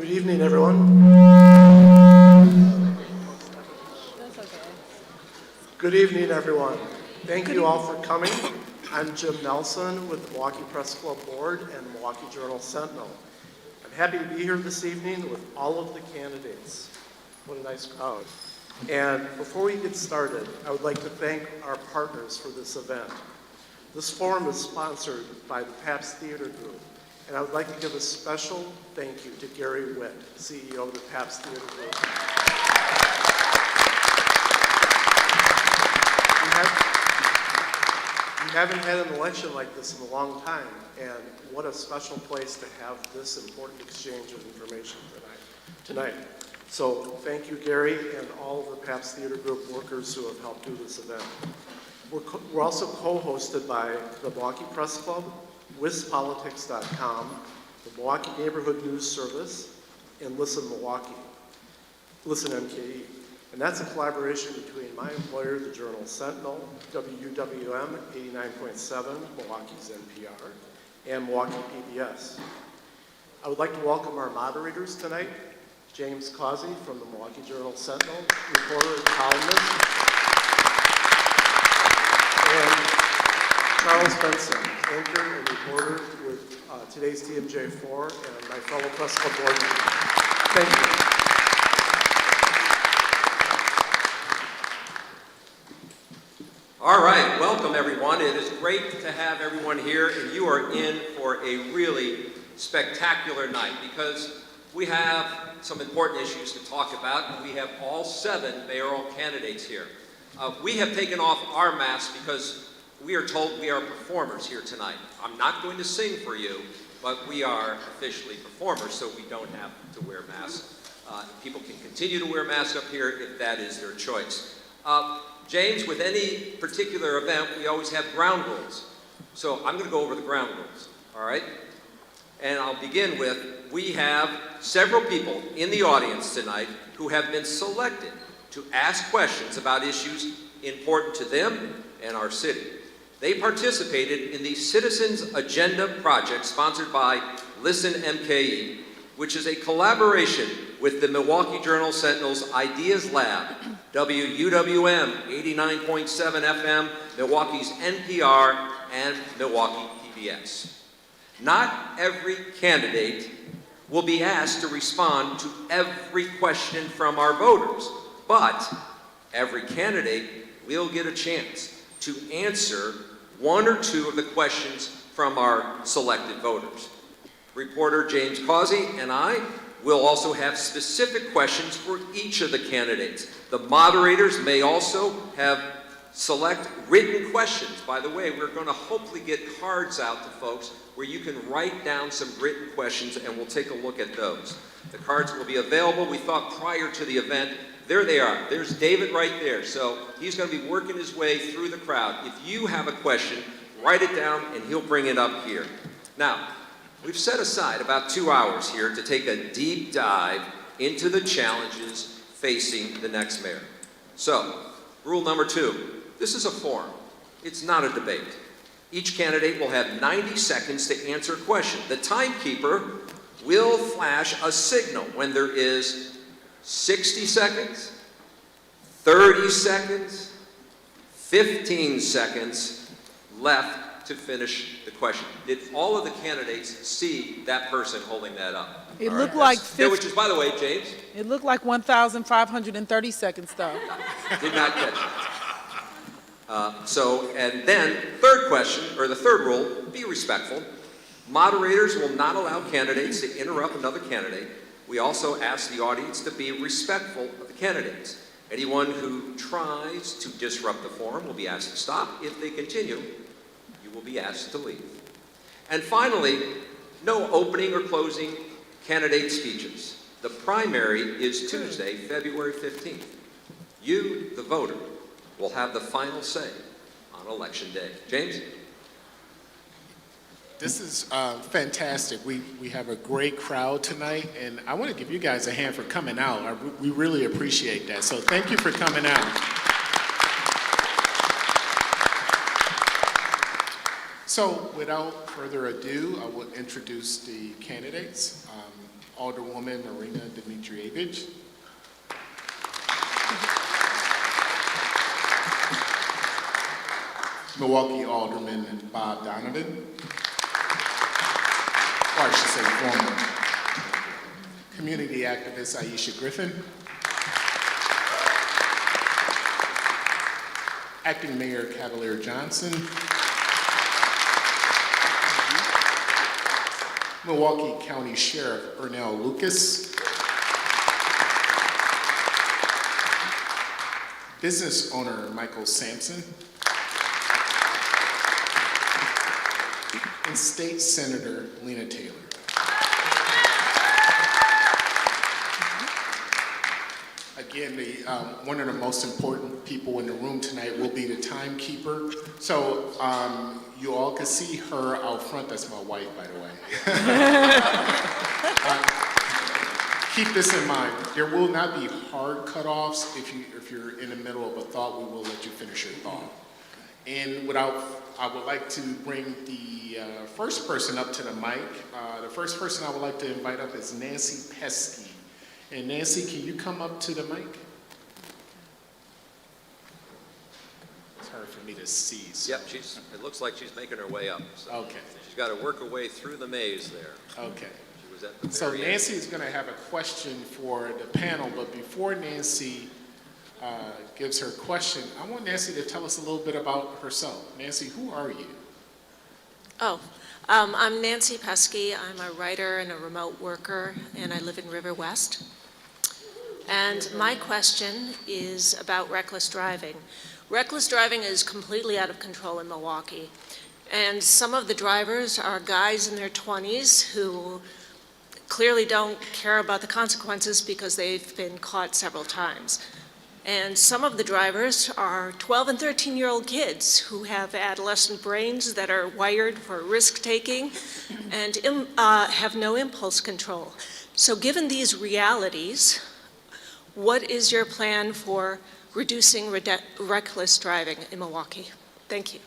Good evening, everyone. That's okay. Good evening, everyone. Thank you all for coming. I'm Jim Nelson with the Milwaukee Press Club Board and Milwaukee Journal Sentinel. I'm happy to be here this evening with all of the candidates. What a nice crowd. And before we get started, I would like to thank our partners for this event. This forum is sponsored by the Pabst Theater Group, and I would like to give a special thank you to Gary Witt, CEO of the Pabst Theater Group. We haven't had an election like this in a long time, and what a special place to have this important exchange of information tonight. So thank you, Gary, and all of the Pabst Theater Group workers who have helped do this event. We're also co-hosted by the Milwaukee Press Club, WisPolitics.com, the Milwaukee Neighborhood News Service, and Listen MKE. And that's a collaboration between my employer, the Journal Sentinel, WUWM 89.7, Milwaukee's NPR, and Milwaukee PBS. I would like to welcome our moderators tonight, James Causey from the Milwaukee Journal Sentinel, reporter and columnist, and Charles Benson, anchor and reporter with today's TMJ4 and my fellow press club board members. Thank you. All right, welcome everyone. It is great to have everyone here, and you are in for a really spectacular night because we have some important issues to talk about, and we have all 7 mayoral candidates here. We have taken off our masks because we are told we are performers here tonight. I'm not going to sing for you, but we are officially performers, so we don't have to wear masks. People can continue to wear masks up here if that is their choice. James, with any particular event, we always have ground rules. So I'm going to go over the ground rules, all right? And I'll begin with, we have several people in the audience tonight who have been selected to ask questions about issues important to them and our city. They participated in the Citizens Agenda project sponsored by Listen MKE, which is a collaboration with the Milwaukee Journal Sentinel's Ideas Lab, WUWM 89.7 FM, Milwaukee's NPR, and Milwaukee PBS. Not every candidate will be asked to respond to every question from our voters, but every candidate will get a chance to answer 1 or 2 of the questions from our selected voters. Reporter James Causey and I will also have specific questions for each of the candidates. The moderators may also have select written questions. By the way, we're going to hopefully get cards out to folks where you can write down some written questions, and we'll take a look at those. The cards will be available, we thought, prior to the event. There they are. There's David right there. So he's going to be working his way through the crowd. If you have a question, write it down, and he'll bring it up here. Now, we've set aside about 2 hours here to take a deep dive into the challenges facing the next mayor. So, rule number 2. This is a forum. It's not a debate. Each candidate will have 90 seconds to answer a question. The timekeeper will flash a signal when there is 60 seconds, 30 seconds, 15 seconds left to finish the question. Did all of the candidates see that person holding that up? It looked like 50, which is, by the way, James. it looked like 1,530 seconds though. Did not catch that. And then, third question, or the third rule, be respectful. Moderators will not allow candidates to interrupt another candidate. We also ask the audience to be respectful of the candidates. Anyone who tries to disrupt the forum will be asked to stop. If they continue, you will be asked to leave. And finally, no opening or closing candidate speeches. The primary is Tuesday, February 15th. You, the voter, will have the final say on Election Day. James? This is fantastic. We have a great crowd tonight, and I want to give you guys a hand for coming out. We really appreciate that. So thank you for coming out. So without further ado, I will introduce the candidates. Alderwoman Marina Dmitrievich. Milwaukee Alderman Bob Donovan, or I should say former. Community activist Aisha Griffin. Acting Mayor Cavalier Johnson. Milwaukee County Sheriff Ernell Lucas. Business owner Michael Sampson. And State Senator Lena Taylor. Again, one of the most important people in the room tonight will be the timekeeper. So you all can see her out front. That's my wife, by the way. Keep this in mind. There will not be hard cutoffs. If you're in the middle of a thought, we will let you finish your thought. And I would like to bring the first person up to the mic. The first person I would like to invite up is Nancy Pesky. And Nancy, can you come up to the mic? It's hard for me to see. So. Yep, it looks like she's making her way up. So Okay. She's got to work her way through the maze there. Okay. She was at the So very end. Nancy is going to have a question for the panel, but before Nancy gives her question, I want Nancy to tell us a little bit about herself. Nancy, who are you? I'm Nancy Pesky. I'm a writer and a remote worker, and I live in River West. And my question is about reckless driving. Reckless driving is completely out of control in Milwaukee. And some of the drivers are guys in their 20s who clearly don't care about the consequences because they've been caught several times. And some of the drivers are 12 and 13-year-old kids who have adolescent brains that are wired for risk-taking and have no impulse control. So given these realities, what is your plan for reducing reckless driving in Milwaukee? Thank you.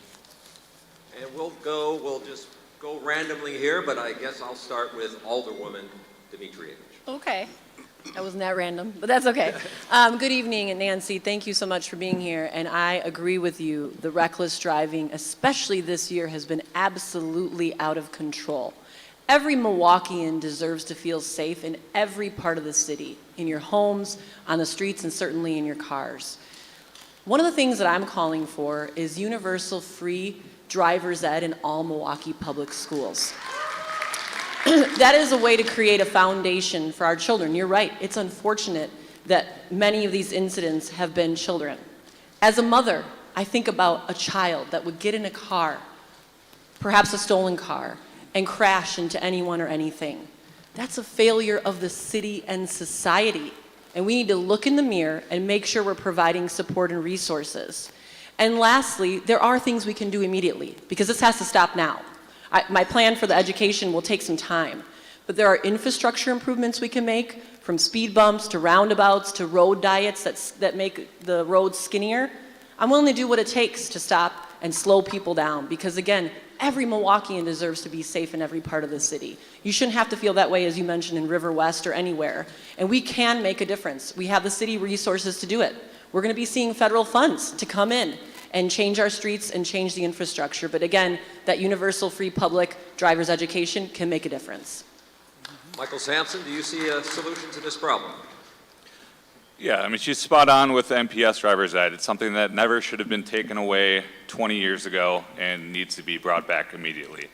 And we'll just go randomly here, but I guess I'll start with Alderwoman Dmitrievich. Okay. That wasn't that random, but that's okay. Good evening, and Nancy, thank you so much for being here. And I agree with you. The reckless driving, especially this year, has been absolutely out of control. Every Milwaukeean deserves to feel safe in every part of the city, in your homes, on the streets, and certainly in your cars. One of the things that I'm calling for is universal free driver's ed in all Milwaukee public schools. That is a way to create a foundation for our children. You're right, it's unfortunate that many of these incidents have been children. As a mother, I think about a child that would get in a car, perhaps a stolen car, and crash into anyone or anything. That's a failure of the city and society. And we need to look in the mirror and make sure we're providing support and resources. And lastly, there are things we can do immediately, because this has to stop now. My plan for the education will take some time, but there are infrastructure improvements we can make, from speed bumps to roundabouts to road diets that make the roads skinnier. I'm willing to do what it takes to stop and slow people down, because again, every Milwaukeean deserves to be safe in every part of the city. You shouldn't have to feel that way, as you mentioned, in River West or anywhere. And we can make a difference. We have the city resources to do it. We're going to be seeing federal funds to come in and change our streets and change the infrastructure. But again, that universal free public driver's education can make a difference. Michael Sampson, do you see a solution to this problem? Yeah, I mean, she's spot on with the MPS driver's ed. It's something that never should have been taken away 20 years ago and needs to be brought back immediately.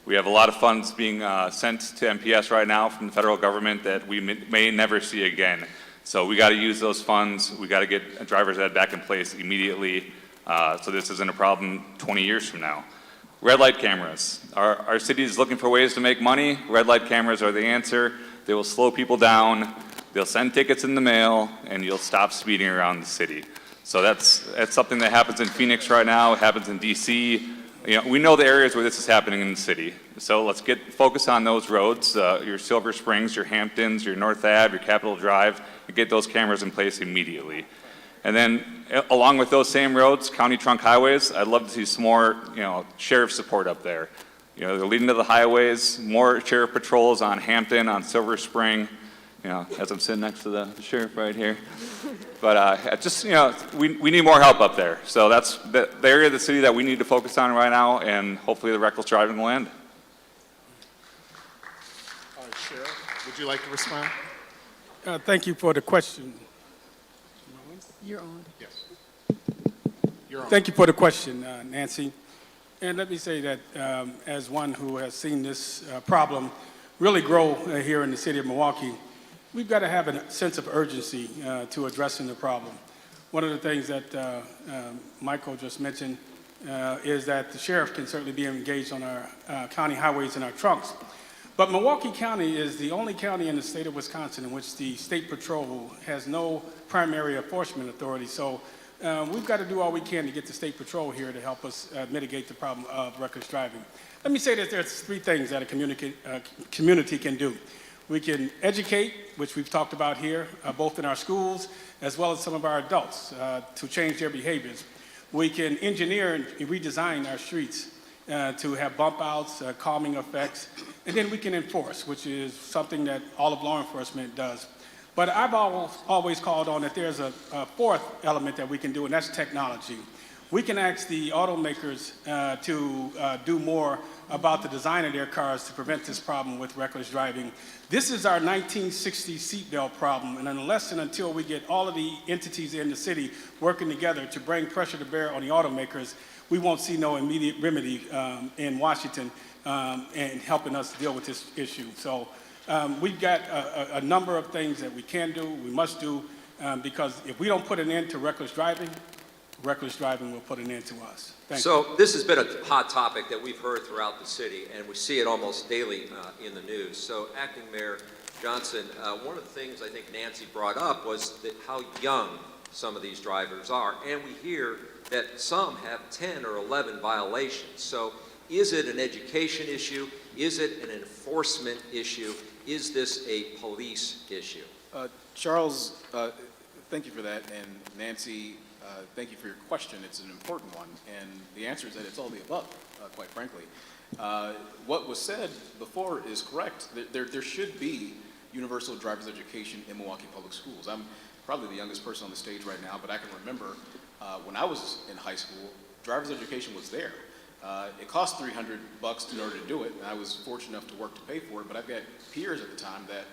We have a lot of funds being sent to MPS right now from the federal government that we may never see again. So we got to use those funds. We got to get a driver's ed back in place immediately. So this isn't a problem 20 years from now. Red light cameras. Our city is looking for ways to make money. Red light cameras are the answer. They will slow people down. They'll send tickets in the mail, and you'll stop speeding around the city. So that's something that happens in Phoenix right now. It happens in DC. We know the areas where this is happening in the city. So let's focus on those roads, your Silver Springs, your Hamptons, your North Ave, your Capitol Drive, and get those cameras in place immediately. And then, along with those same roads, county trunk highways, I'd love to see some more, sheriff support up there. You know, they're leading to the highways, more sheriff patrols on Hampton, on Silver Spring, you know, as I'm sitting next to the sheriff right here. But just, you know, we need more help up there. So that's the area of the city that we need to focus on right now, and hopefully the reckless driving will end. Sheriff, would you like to respond? Thank you for the question. You're on. Yes. You're on. Thank you for the question, Nancy. And let me say that as one who has seen this problem really grow here in the city of Milwaukee, we've got to have a sense of urgency to addressing the problem. One of the things that Michael just mentioned is that the sheriff can certainly be engaged on our county highways and our trunks. But Milwaukee County is the only county in the state of Wisconsin in which the State Patrol has no primary enforcement authority. So we've got to do all we can to get the State Patrol here to help us mitigate the problem of reckless driving. Let me say that there's three things that a community can do. We can educate, which we've talked about here, both in our schools as well as some of our adults to change their behaviors. We can engineer and redesign our streets to have bump outs, calming effects, and then we can enforce, which is something that all of law enforcement does. But I've always called on that there's a fourth element that we can do, and that's technology. We can ask the automakers to do more about the design of their cars to prevent this problem with reckless driving. This is our 1960s seatbelt problem, and unless and until we get all of the entities in the city working together to bring pressure to bear on the automakers, we won't see no immediate remedy in Washington and helping us deal with this issue. So we've got a number of things that we can do, we must do, because if we don't put an end to reckless driving will put an end to us. Thank you. So this has been a hot topic that we've heard throughout the city, and we see it almost daily in the news. So Acting Mayor Johnson, one of the things I think Nancy brought up was that how young some of these drivers are, and we hear that some have 10 or 11 violations. So is it an education issue? Is it an enforcement issue? Is this a police issue? Charles, thank you for that, and Nancy, thank you for your question. It's an important one, and the answer is that it's all the above, quite frankly. What was said before is correct. There should be universal driver's education in Milwaukee Public Schools. I'm probably the youngest person on the stage right now, but I can remember when I was in high school, driver's education was there. It cost $300 in order to do it, and I was fortunate enough to work to pay for it, but I've got peers at the time that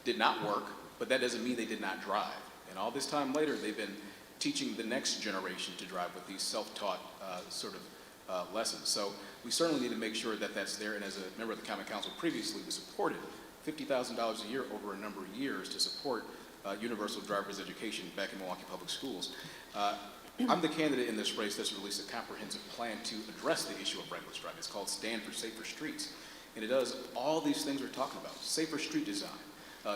did not work, but that doesn't mean they did not drive. And all this time later, they've been teaching the next generation to drive with these self-taught lessons. So we certainly need to make sure that that's there, and as a member of the Common Council previously, we supported $50,000 a year over a number of years to support universal driver's education back in Milwaukee Public Schools. I'm the candidate in this race that's released a comprehensive plan to address the issue of reckless driving. It's called Stand for Safer Streets, and it does all these things we're talking about: safer street design,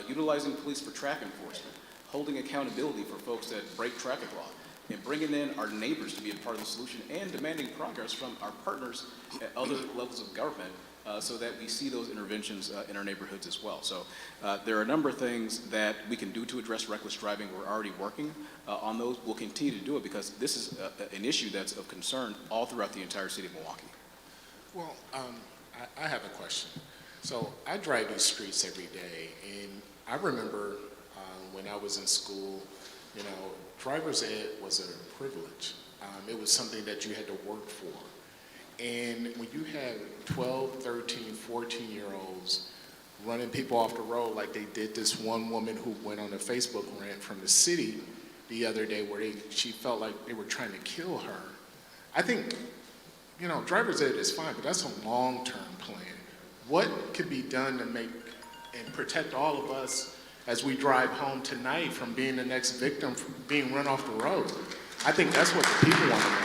utilizing police for traffic enforcement, holding accountability for folks that break traffic law, and bringing in our neighbors to be a part of the solution, and demanding progress from our partners at other levels of government so that we see those interventions in our neighborhoods as well. So there are a number of things that we can do to address reckless driving. We're already working on those. We'll continue to do it because this is an issue that's of concern all throughout the entire city of Milwaukee. Well, I have a question. So I drive these streets every day, and I remember when I was in school, you know, driver's ed was a privilege. It was something that you had to work for. And when you have 12, 13, 14-year-olds running people off the road like they did this one woman who went on a Facebook rant from the city the other day where she felt like they were trying to kill her. I think, you know, driver's ed is fine, but that's a long-term plan. What could be done to make and protect all of us as we drive home tonight from being the next victim, from being run off the road? I think that's what the people want to know.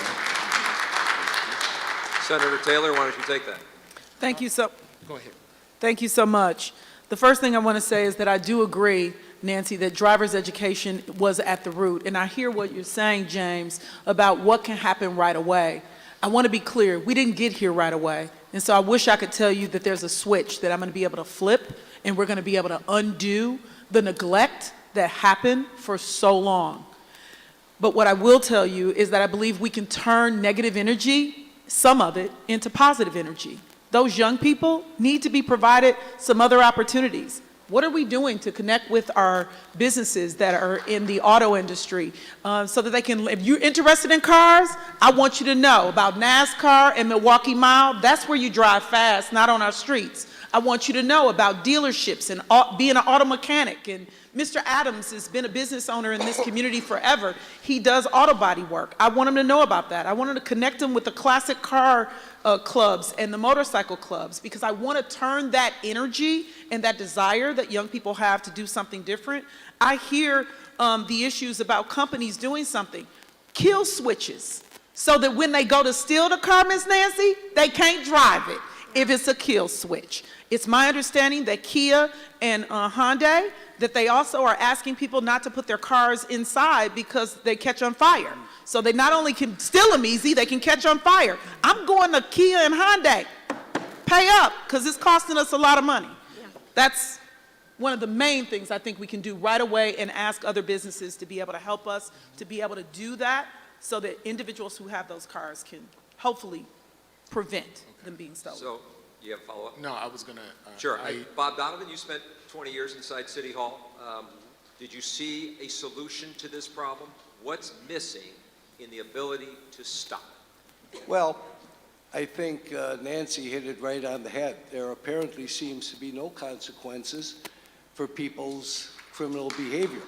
Senator Taylor, why don't you take that? Thank you so. Go ahead. Thank you so much. The first thing I want to say is that I do agree, Nancy, that driver's education was at the root. And I hear what you're saying, James, about what can happen right away. I want to be clear, we didn't get here right away. And so I wish I could tell you that there's a switch that I'm going to be able to flip and we're going to be able to undo the neglect that happened for so long. But what I will tell you is that I believe we can turn negative energy, some of it, into positive energy. those young people need to be provided some other opportunities. What are we doing to connect with our businesses that are in the auto industry so that they can, if you're interested in cars, I want you to know about NASCAR and Milwaukee Mile. That's where you drive fast, not on our streets. I want you to know about dealerships and being an auto mechanic. And Mr. Adams has been a business owner in this community forever. He does auto body work. I want him to know about that. I want him to connect him with the classic car clubs and the motorcycle clubs, because I want to turn that energy and that desire that young people have to do something different. I hear the issues about companies doing something. Kill switches, so that when they go to steal the car, Ms. Nancy, they can't drive it if it's a kill switch. It's my understanding that Kia and Hyundai, that they also are asking people not to put their cars inside because they catch on fire. So they not only can steal them easy, they can catch on fire. I'm going to Kia and Hyundai. Pay up, because it's costing us a lot of money. That's one of the main things I think we can do right away, and ask other businesses to be able to help us to be able to do that, so that individuals who have those cars can hopefully prevent them being stolen. So, you have a follow-up? No, I was gonna. Sure. Bob Donovan, you spent 20 years inside City Hall. Did you see a solution to this problem? What's missing in the ability to stop it? Well, I think Nancy hit it right on the head. There apparently seems to be no consequences for people's criminal behavior,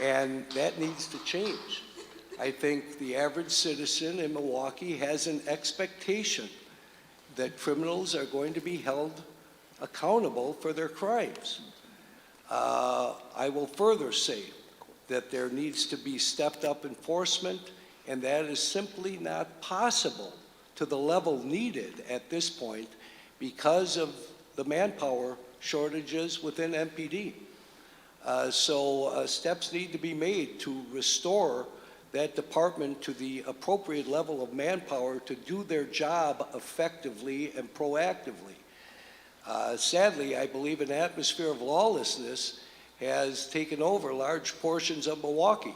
and that needs to change. I think the average citizen in Milwaukee has an expectation that criminals are going to be held accountable for their crimes. I will further say that there needs to be stepped up enforcement, and that is simply not possible to the level needed at this point because of the manpower shortages within MPD. So steps need to be made to restore that department to the appropriate level of manpower to do their job effectively and proactively. Sadly, I believe an atmosphere of lawlessness has taken over large portions of Milwaukee.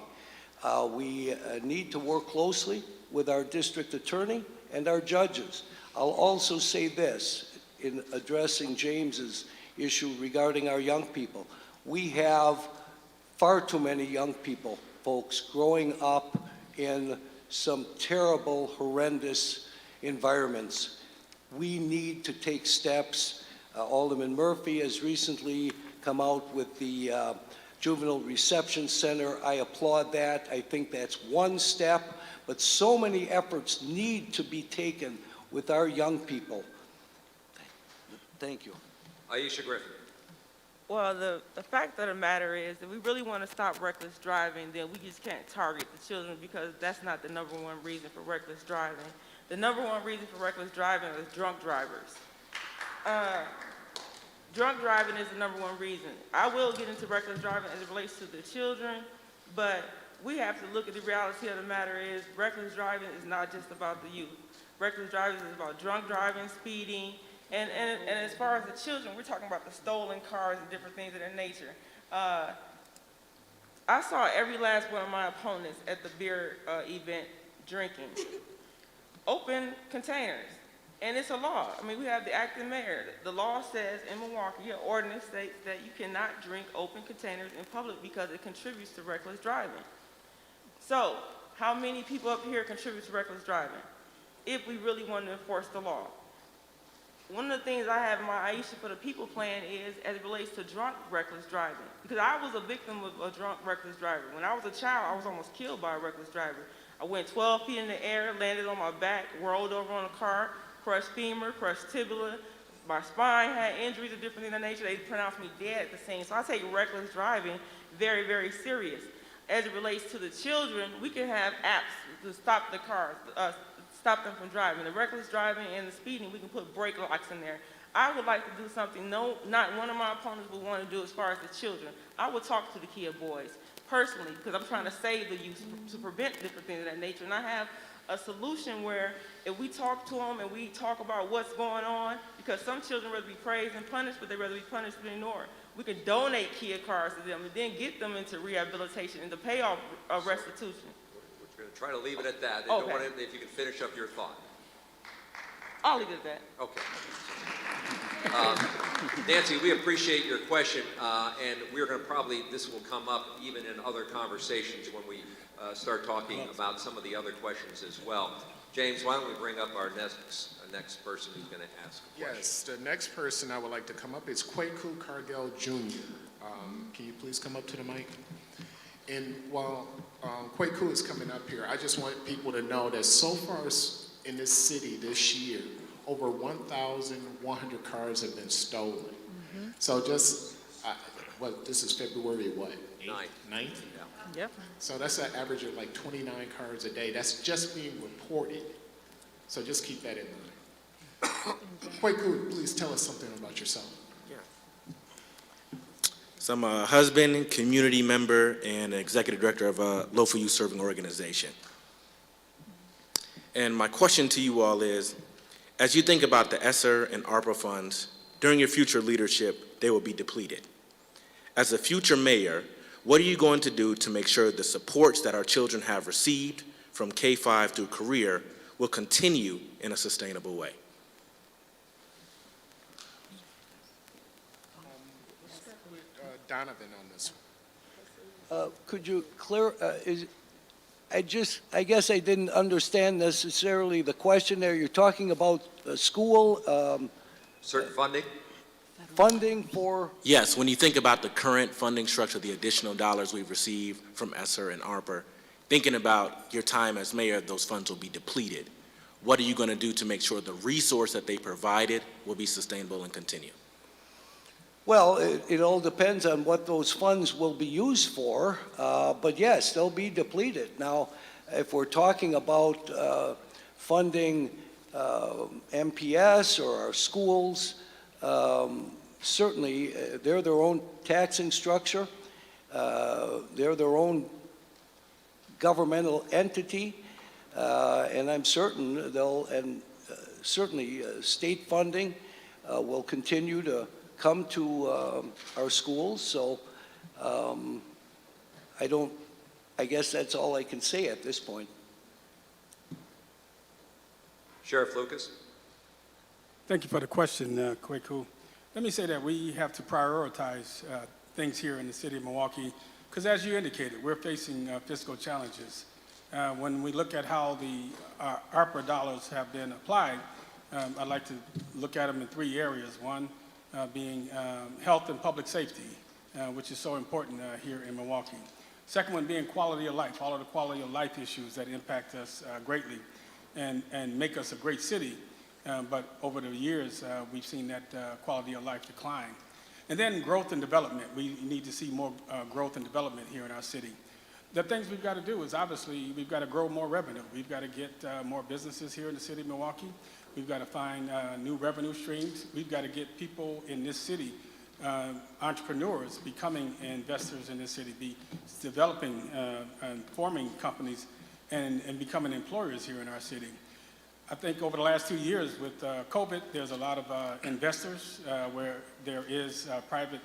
We need to work closely with our district attorney and our judges. I'll also say this in addressing James's issue regarding our young people. We have far too many young people, folks, growing up in some terrible, horrendous environments. We need to take steps. Alderman Murphy has recently come out with the Juvenile Reception Center. I applaud that. I think that's one step, but so many efforts need to be taken with our young people. Thank you. Aisha Griffin. Well, the fact of the matter is, if we really want to stop reckless driving, then we just can't target the children, because that's not the number one reason for reckless driving. The number one reason for reckless driving is drunk drivers. Drunk driving is the number one reason. I will get into reckless driving as it relates to the children, but we have to look at the reality of the matter is reckless driving is not just about the youth. Reckless driving is about drunk driving, speeding, and as far as the children, we're talking about the stolen cars and different things of that nature. I saw every last one of my opponents at the beer event drinking. Open containers. And it's a law. I mean, we have the acting mayor. The law says in Milwaukee, your ordinance states that you cannot drink open containers in public because it contributes to reckless driving. So, how many people up here contribute to reckless driving if we really want to enforce the law? One of the things I have in my Aisha for the People plan is as it relates to drunk reckless driving. Because I was a victim of a drunk reckless driver. When I was a child, I was almost killed by a reckless driver. I went 12 feet in the air, landed on my back, rolled over on a car, crushed femur, crushed tibia. My spine had injuries of different things of that nature. They pronounced me dead at the scene. So I take reckless driving very, very serious. As it relates to the children, we can have apps to stop the cars, stop them from driving. The reckless driving and the speeding, we can put brake locks in there. I would like to do something not one of my opponents would want to do as far as the children. I would talk to the Kia boys personally, because I'm trying to save the youth to prevent different things of that nature. And I have a solution where if we talk to them and we talk about what's going on, because some children rather be praised and punished, but they rather be punished than ignored. We can donate Kia cars to them and then get them into rehabilitation and to pay off restitution. We're going to try to leave it at that. Okay. If you can finish up your thought. I'll leave it at that. Okay. Nancy, we appreciate your question, and we're going to probably, this will come up even in other conversations when we start talking about some of the other questions as well. James, why don't we bring up our next person who's going to ask a question? Yes, the next person I would like to come up is Kwaku Cargill Jr. Can you please come up to the mic? And while Kwaku is coming up here, I just want people to know that so far in this city this year, over 1,100 cars have been stolen. Mm-hmm. So just, this is February what? 9th? Yeah. Yep. So that's an average of like 29 cars a day. That's just being reported. So just keep that in mind. Kwaku, please tell us something about yourself. So I'm a husband, community member, and executive director of a local youth serving organization. And my question to you all is, as you think about the ESSER and ARPA funds, during your future leadership, they will be depleted. As a future mayor, what are you going to do to make sure the supports that our children have received from K-5 through career will continue in a sustainable way? Donovan on this one. Could you I guess I didn't understand necessarily the question there. You're talking about school Certain funding? funding for, Yes, when you think about the current funding structure, the additional dollars we've received from ESSER and ARPA, thinking about your time as mayor, those funds will be depleted. What are you going to do to make sure the resource that they provided will be sustainable and continue? well, it all depends on what those funds will be used for, but yes, they'll be depleted. Now, if we're talking about funding MPS or our schools, certainly they're their own taxing structure, they're their own governmental entity, and I'm certain certainly state funding will continue to come to our schools. So I guess that's all I can say at this point. Sheriff Lucas? Thank you for the question, Kwaku. Let me say that we have to prioritize things here in the city of Milwaukee, because as you indicated, we're facing fiscal challenges. When we look at how the ARPA dollars have been applied, I'd like to look at them in 3 areas. One being health and public safety, which is so important here in Milwaukee. Second one being quality of life, all of the quality of life issues that impact us greatly and make us a great city. But over the years, we've seen that quality of life decline. And then growth and development. We need to see more growth and development here in our city. The things we've got to do is obviously we've got to grow more revenue. We've got to get more businesses here in the city of Milwaukee. We've got to find new revenue streams. We've got to get people in this city, entrepreneurs, becoming investors in this city, be developing and forming companies and becoming employers here in our city. I think over the last 2 years with COVID, there's a lot of investors where there is private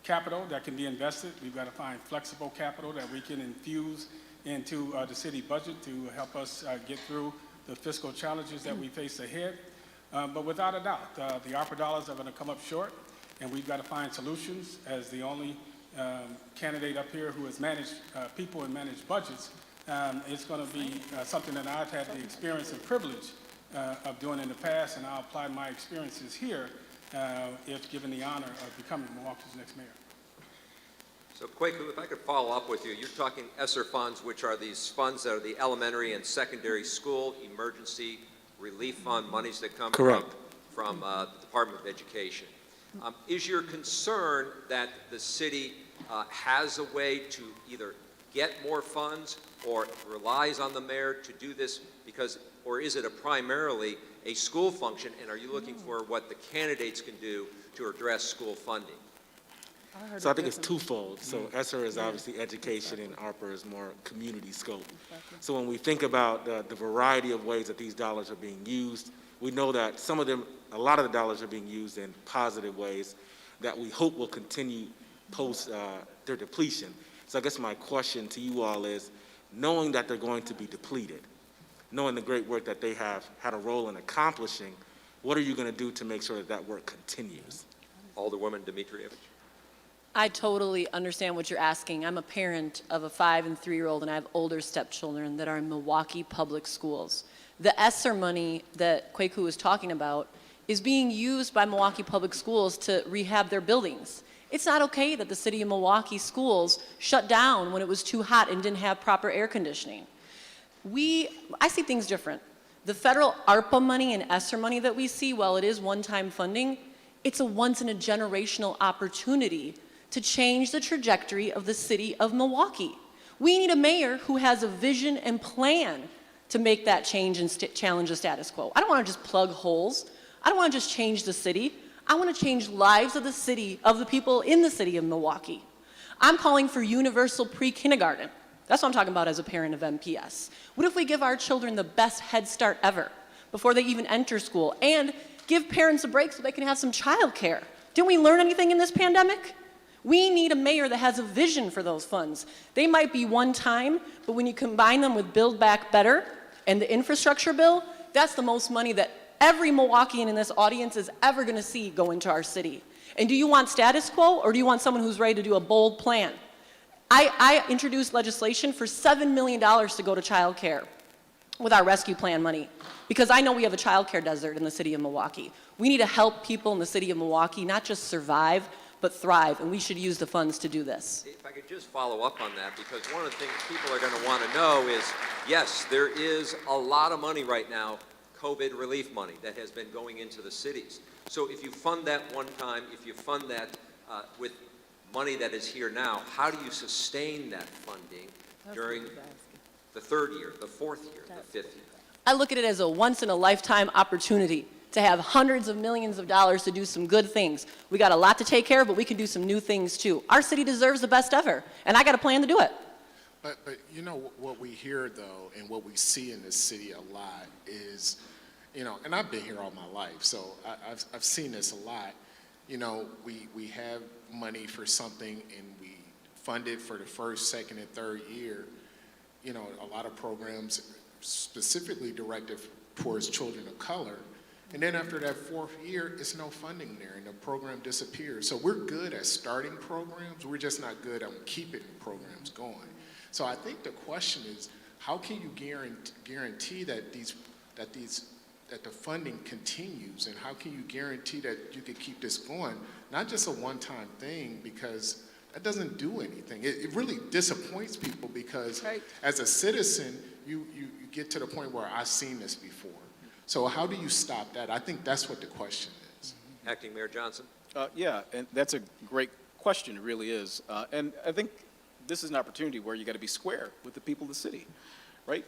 capital that can be invested. We've got to find flexible capital that we can infuse into the city budget to help us get through the fiscal challenges that we face ahead. But without a doubt, the ARPA dollars are going to come up short, and we've got to find solutions. As the only candidate up here who has managed people and managed budgets, it's going to be something that I've had the experience and privilege of doing in the past, and I'll apply my experiences here if given the honor of becoming Milwaukee's next mayor. So Kwaku, if I could follow up with you, you're talking ESSER funds, which are these funds that are the elementary and secondary school emergency relief fund monies that come from the Department of Education. Is your concern that the city has a way to either get more funds or relies on the mayor to do this or is it primarily a school function, and are you looking for what the candidates can do to address school funding? So I think it's twofold. So ESSER is obviously education and ARPA is more community scope. So when we think about the variety of ways that these dollars are being used, we know that a lot of the dollars are being used in positive ways that we hope will continue post their depletion. So I guess my question to you all is, knowing that they're going to be depleted, knowing the great work that they have had a role in accomplishing, what are you going to do to make sure that that work continues? Alderwoman Dimitrievich. I totally understand what you're asking. I'm a parent of a 5- and 3-year-old, and I have older stepchildren that are in Milwaukee public schools. The ESSER money that Kwaku was talking about is being used by Milwaukee public schools to rehab their buildings. It's not okay that the city of Milwaukee schools shut down when it was too hot and didn't have proper air conditioning. I see things different. The federal Arpa money and ESSER money that we see, while it is one-time funding, it's a once-in-a-generational opportunity to change the trajectory of the city of Milwaukee. We need a mayor who has a vision and plan to make that change and challenge the status quo. I don't want to just plug holes. I don't want to just change the city. I want to change lives of the city, of the people in the city of Milwaukee. I'm calling for universal pre-kindergarten. That's what I'm talking about as a parent of MPS. What if we give our children the best head start ever before they even enter school, and give parents a break so they can have some childcare? Didn't we learn anything in this pandemic? We need a mayor that has a vision for those funds. They might be one time, but when you combine them with Build Back Better and the infrastructure bill, that's the most money that every Milwaukeean in this audience is ever going to see go into our city. And do you want status quo, or do you want someone who's ready to do a bold plan? I introduced legislation for $7 million to go to child care with our rescue plan money, because I know we have a child care desert in the city of Milwaukee. We need to help people in the city of Milwaukee not just survive, but thrive, and we should use the funds to do this. If I could just follow up on that, because one of the things people are going to want to know is, yes, there is a lot of money right now, COVID relief money, that has been going into the cities. So if you fund that one time, if you fund that with money that is here now, how do you sustain that funding during the 3rd year, the 4th year, the 5th year? I look at it as a once-in-a-lifetime opportunity to have hundreds of millions of dollars to do some good things. We got a lot to take care of, but we can do some new things too. Our city deserves the best ever, and I got a plan to do it. But you know, what we hear though, and what we see in this city a lot is, you know, and I've been here all my life, so I've seen this a lot. You know, we have money for something and we fund it for the 1st, 2nd, and 3rd year. You know, a lot of programs specifically directed towards children of color. And then after that 4th year, it's no funding there and the program disappears. So we're good at starting programs, we're just not good at keeping programs going. So I think the question is, how can you guarantee that the funding continues, and how can you guarantee that you can keep this going? Not just a one-time thing, because that doesn't do anything. It really disappoints people, because as a citizen, you get to the point where I've seen this before. So how do you stop that? I think that's what the question is. Acting Mayor Johnson. Yeah, and that's a great question, it really is. And I think this is an opportunity where you got to be square with the people of the city, right?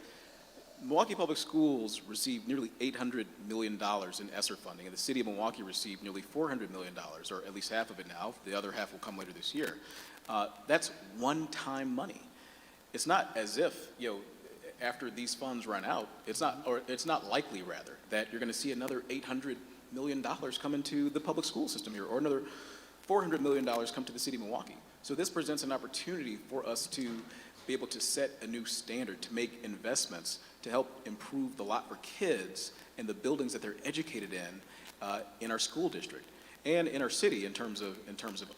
Milwaukee Public Schools received nearly $800 million in ESSER funding, and the city of Milwaukee received nearly $400 million, or at least half of it now. The other half will come later this year. That's one-time money. It's not as if, you know, after these funds run out, it's not likely, rather, that you're going to see another $800 million come into the public school system here, or another $400 million come to the city of Milwaukee. So this presents an opportunity for us to be able to set a new standard, to make investments to help improve the lot for kids and the buildings that they're educated in our school district and in our city in terms of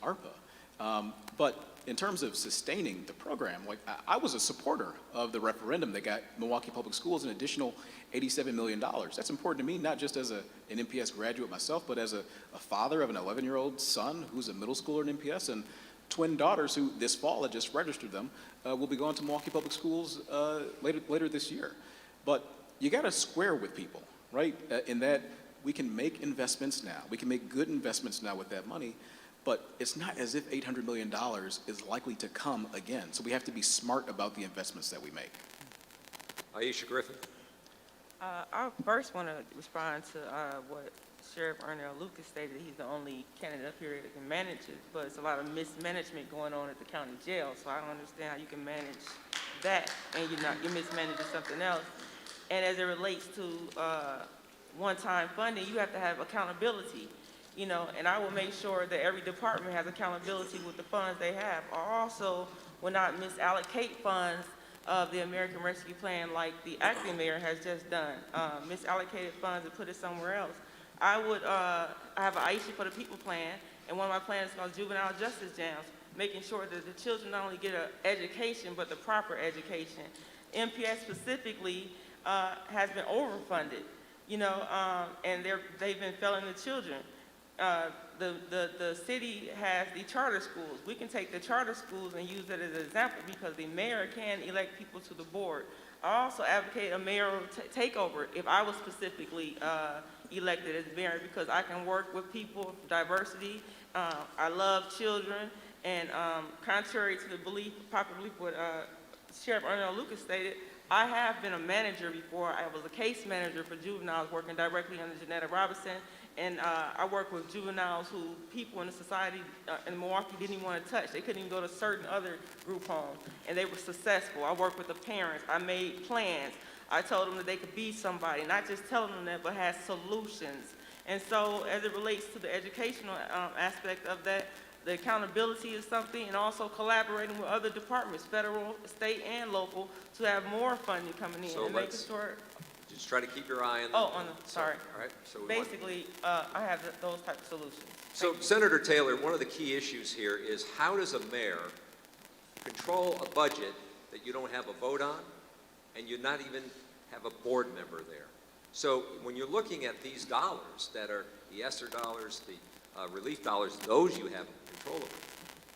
ARPA. But in terms of sustaining the program, like I was a supporter of the referendum that got Milwaukee Public Schools an additional $87 million. That's important to me, not just as an MPS graduate myself, but as a father of an 11-year-old son who's a middle schooler in MPS, and twin daughters who this fall, I just registered them, will be going to Milwaukee Public Schools later this year. But you got to square with people, right? In that we can make investments now. We can make good investments now with that money, but it's not as if $800 million is likely to come again. So we have to be smart about the investments that we make. Aisha Griffin. I first want to respond to what Sheriff Ernell Lucas stated. He's the only candidate up here that can manage it, but it's a lot of mismanagement going on at the county jail, so I don't understand how you can manage that and you're mismanaging something else. And as it relates to one-time funding, you have to have accountability, you know, and I will make sure that every department has accountability with the funds they have. I also will not misallocate funds of the American Rescue Plan like the acting mayor has just done, misallocated funds and put it somewhere else. I have an Aisha for the People plan, and one of my plans is called Juvenile Justice Jams, making sure that the children not only get an education, but the proper education. MPS specifically has been overfunded, and they've been failing the children. The city has the charter schools. We can take the charter schools and use that as an example because the mayor can elect people to the board. I also advocate a mayoral takeover if I was specifically elected as mayor because I can work with people, diversity. I love children, and contrary to the popular belief what Sheriff Ernell Lucas stated, I have been a manager before. I was a case manager for juveniles working directly under Janetta Robinson, and I work with juveniles who people in the society in Milwaukee didn't even want to touch. They couldn't even go to certain other group homes, and they were successful. I worked with the parents. I made plans. I told them that they could be somebody, not just telling them that, but had solutions. And so as it relates to the educational aspect of that, the accountability is something, and also collaborating with other departments, federal, state, and local, to have more funding coming in. So and making sure. Just try to keep your eye on the. Oh, sorry. All right. So basically, I have those type of solutions. So Senator Taylor, one of the key issues here is how does a mayor control a budget that you don't have a vote on, and you not even have a board member there? So when you're looking at these dollars that are the ESSER dollars, the relief dollars, those you have control of.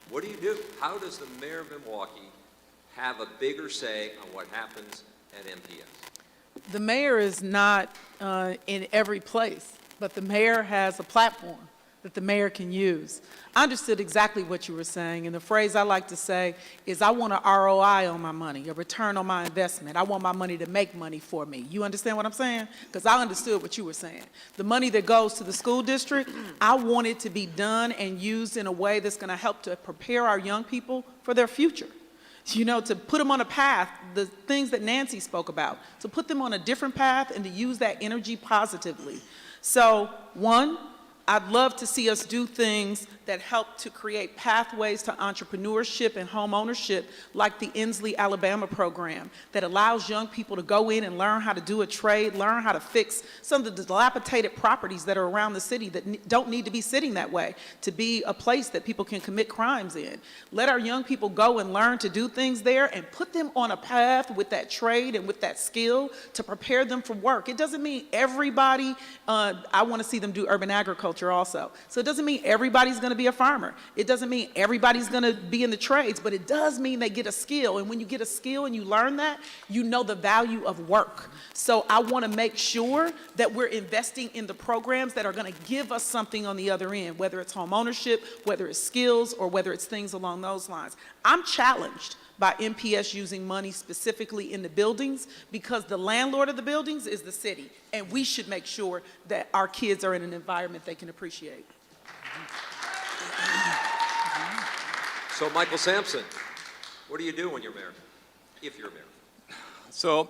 What do you do? How does the mayor of Milwaukee have a bigger say on what happens at MPS? The mayor is not in every place, but the mayor has a platform that the mayor can use. I understood exactly what you were saying, and the phrase I like to say is I want an ROI on my money, a return on my investment. I want my money to make money for me. You understand what I'm saying? Because I understood what you were saying. The money that goes to the school district, I want it to be done and used in a way that's going to help to prepare our young people for their future. To put them on a path, the things that Nancy spoke about, to put them on a different path and to use that energy positively. So, one, I'd love to see us do things that help to create pathways to entrepreneurship and home ownership, like the Inslee, Alabama program that allows young people to go in and learn how to do a trade, learn how to fix some of the dilapidated properties that are around the city that don't need to be sitting that way, to be a place that people can commit crimes in. Let our young people go and learn to do things there and put them on a path with that trade and with that skill to prepare them for work. It doesn't mean everybody, I want to see them do urban agriculture also. So it doesn't mean everybody's going to be a farmer. It doesn't mean everybody's going to be in the trades, but it does mean they get a skill. And when you get a skill and you learn that, you know the value of work. So I want to make sure that we're investing in the programs that are going to give us something on the other end, whether it's home ownership, whether it's skills, or whether it's things along those lines. I'm challenged by MPS using money specifically in the buildings because the landlord of the buildings is the city, and we should make sure that our kids are in an environment they can appreciate. So Michael Sampson, what do you do when you're mayor, if you're mayor? So,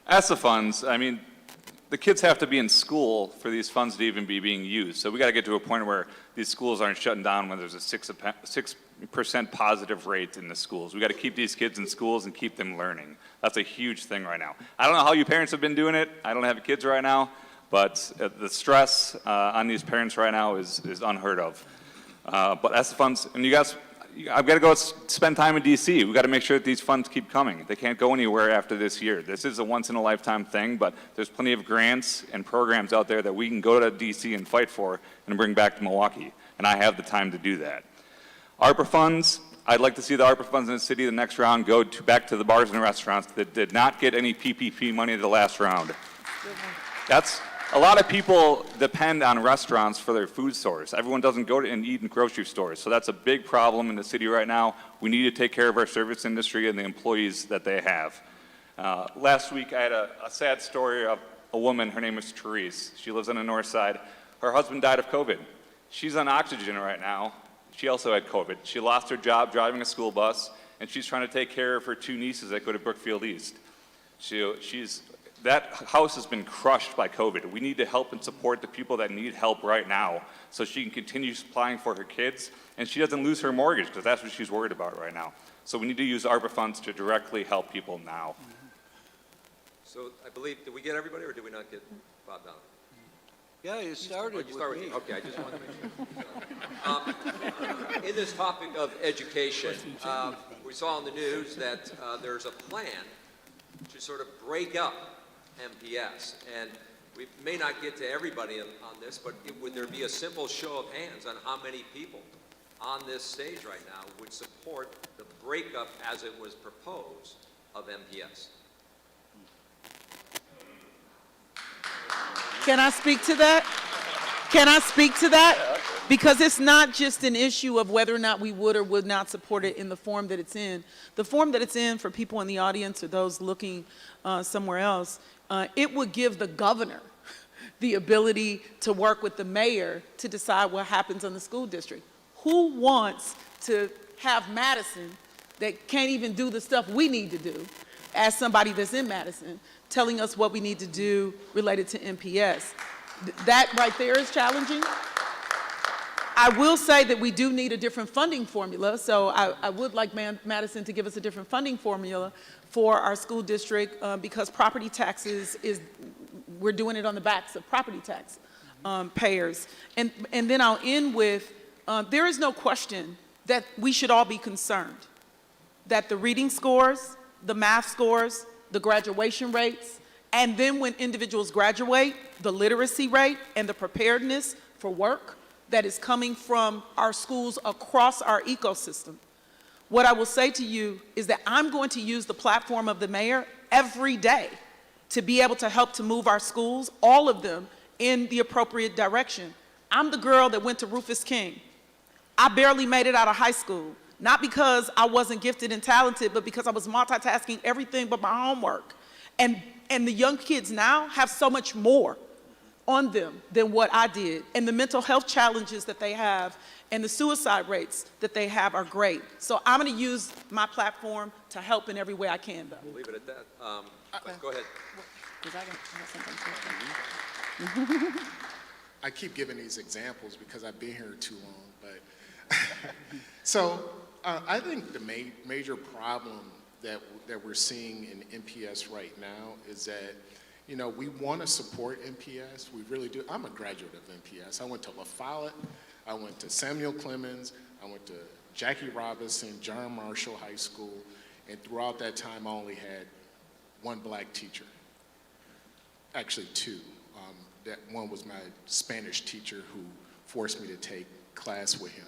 ESSA funds, the kids have to be in school for these funds to even be being used. So we got to get to a point where these schools aren't shutting down when there's a 6% positive rate in the schools. We got to keep these kids in schools and keep them learning. That's a huge thing right now. I don't know how you parents have been doing it. I don't have kids right now, but the stress on these parents right now is unheard of. But ESSA funds, and you guys, I've got to go spend time in DC. We've got to make sure that these funds keep coming. They can't go anywhere after this year. This is a once-in-a-lifetime thing, but there's plenty of grants and programs out there that we can go to DC and fight for and bring back to Milwaukee, and I have the time to do that. Arpa funds, I'd like to see the Arpa funds in the city the next round go back to the bars and restaurants that did not get any PPP money the last round. A lot of people depend on restaurants for their food stores. Everyone doesn't go to and eat in grocery stores, so that's a big problem in the city right now. We need to take care of our service industry and the employees that they have. Last week I had a sad story of a woman, her name is Therese. She lives on the north side. Her husband died of COVID. She's on oxygen right now. She also had COVID. She lost her job driving a school bus, and she's trying to take care of her two nieces that go to Brookfield East. that house has been crushed by COVID. We need to help and support the people that need help right now so she can continue supplying for her kids and she doesn't lose her mortgage, because that's what she's worried about right now. So we need to use ARPA funds to directly help people now. So I believe, did we get everybody or did we not get Bob Donovan? Yeah, you started You start with with me. me. Okay, I just wanted to make sure. In this topic of education, we saw in the news that there's a plan to sort of break up MPS. And we may not get to everybody on this, but would there be a simple show of hands on how many people on this stage right now would support the breakup as it was proposed of MPS? Can I speak to that? Can I speak to that? Because it's not just an issue of whether or not we would or would not support it in the form that it's in. The form that it's in, for people in the audience or those looking somewhere else, it would give the governor the ability to work with the mayor to decide what happens in the school district. Who wants to have Madison, that can't even do the stuff we need to do, as somebody that's in Madison, telling us what we need to do related to MPS? That right there is challenging. I will say that we do need a different funding formula, so I would like Madison to give us a different funding formula for our school district, because property taxes we're doing it on the backs of property tax payers. And then I'll end with, there is no question that we should all be concerned that the reading scores, the math scores, the graduation rates, and then when individuals graduate, the literacy rate and the preparedness for work that is coming from our schools across our ecosystem. What I will say to you is that I'm going to use the platform of the mayor every day to be able to help to move our schools, all of them, in the appropriate direction. I'm the girl that went to Rufus King. I barely made it out of high school, not because I wasn't gifted and talented, but because I was multitasking everything but my homework. And the young kids now have so much more on them than what I did. And the mental health challenges that they have and the suicide rates that they have are great. So I'm going to use my platform to help in every way I can, though. We'll leave it at that. Go ahead. I keep giving these examples because I've been here too long, but so I think the major problem that we're seeing in MPS right now is that, you know, we want to support MPS, we really do. I'm a graduate of MPS. I went to La Follette, I went to Samuel Clemens, I went to Jackie Robinson, John Marshall High School, and throughout that time I only had one black teacher. Actually two. That one was my Spanish teacher who forced me to take class with him.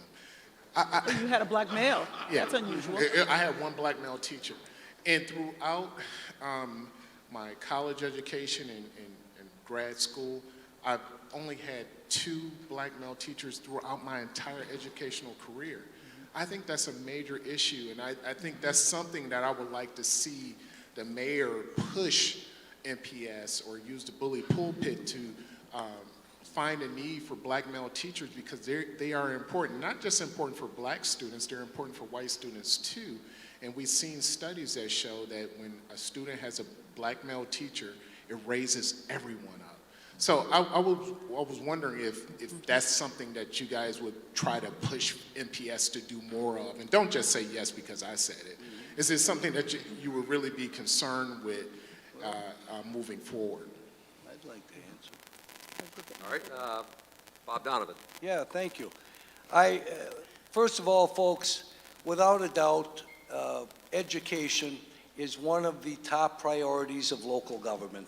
You had a black male. Yeah, that's unusual. I had one black male teacher. And throughout my college education and grad school, I've only had two black male teachers throughout my entire educational career. I think that's a major issue, and I think that's something that I would like to see the mayor push MPS or use the bully pulpit to find a need for black male teachers, because they are important, not just important for black students, they're important for white students too. And we've seen studies that show that when a student has a black male teacher, it raises everyone up. So I was wondering if that's something that you guys would try to push MPS to do more of. And don't just say yes because I said it. Is it something that you would really be concerned with moving forward? I'd like to answer. All right, Bob Donovan. Yeah, thank you. First of all, folks, without a doubt, education is one of the top priorities of local government.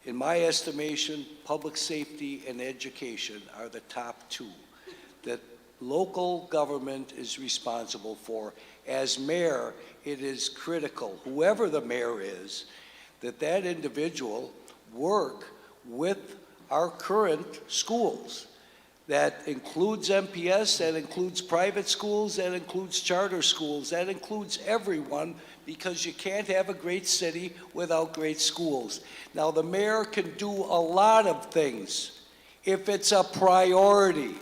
In my estimation, public safety and education are the top two that local government is responsible for. As mayor, it is critical, whoever the mayor is, that individual work with our current schools. That includes MPS, that includes private schools, that includes charter schools, that includes everyone, because you can't have a great city without great schools. Now, the mayor can do a lot of things if it's a priority.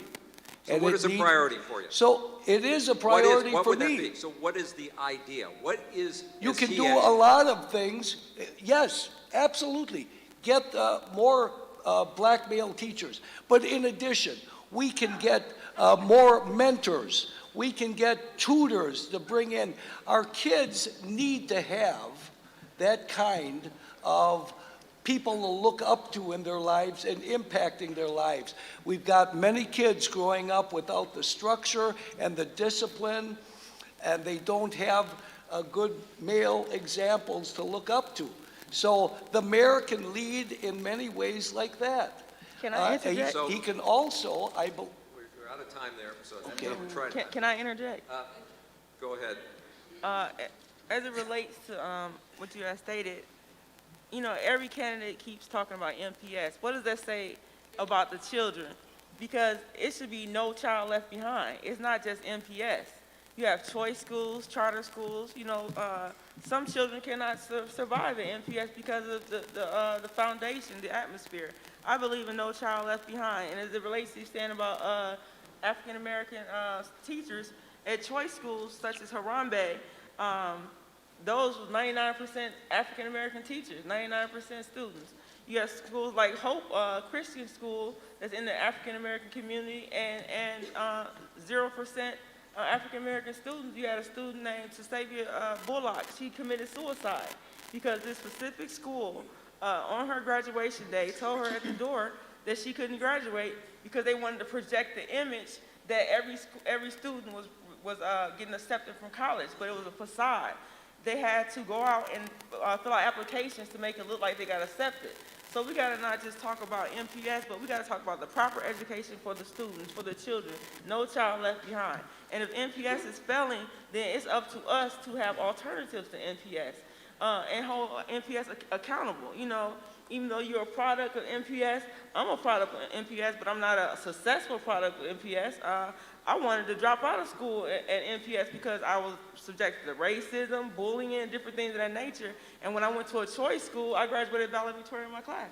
So And what it is a need- priority for you? So it is a priority What for would that me. be? So what is the idea? What is? You as can he do as- a lot of things. Yes, absolutely. Get more black male teachers. But in addition, we can get more mentors. We can get tutors to bring in. Our kids need to have that kind of people to look up to in their lives and impacting their lives. We've got many kids growing up without the structure and the discipline, and they don't have good male examples to look up to. So the mayor can lead in many ways like that. Can I And interject? So- he can also, We're out of time there, so Okay. we're trying. Can I interject? Go ahead. As it relates to what you have stated, you know, every candidate keeps talking about MPS. What does that say about the children? Because it should be no child left behind. It's not just MPS. You have choice schools, charter schools. You know, some children cannot survive at MPS because of the foundation, the atmosphere. I believe in no child left behind. And as it relates to you saying about African American teachers at choice schools such as Harambe, those with 99% African American teachers, 99% students. You have schools like Hope Christian School that's in the African American community and 0% African American students. You had a student named Tasavia Pollock. She committed suicide because this specific school on her graduation day told her at the door that she couldn't graduate because they wanted to project the image that every student was getting accepted from college, but it was a facade. They had to go out and fill out applications to make it look like they got accepted. So we gotta not just talk about MPS, but we gotta talk about the proper education for the students, for the children. No child left behind. And if MPS is failing, then it's up to us to have alternatives to MPS and hold MPS accountable. You know, even though you're a product of MPS, I'm a product of MPS, but I'm not a successful product of MPS. I wanted to drop out of school at MPS because I was subjected to racism, bullying, and different things of that nature. And when I went to a choice school, I graduated valedictorian in my class.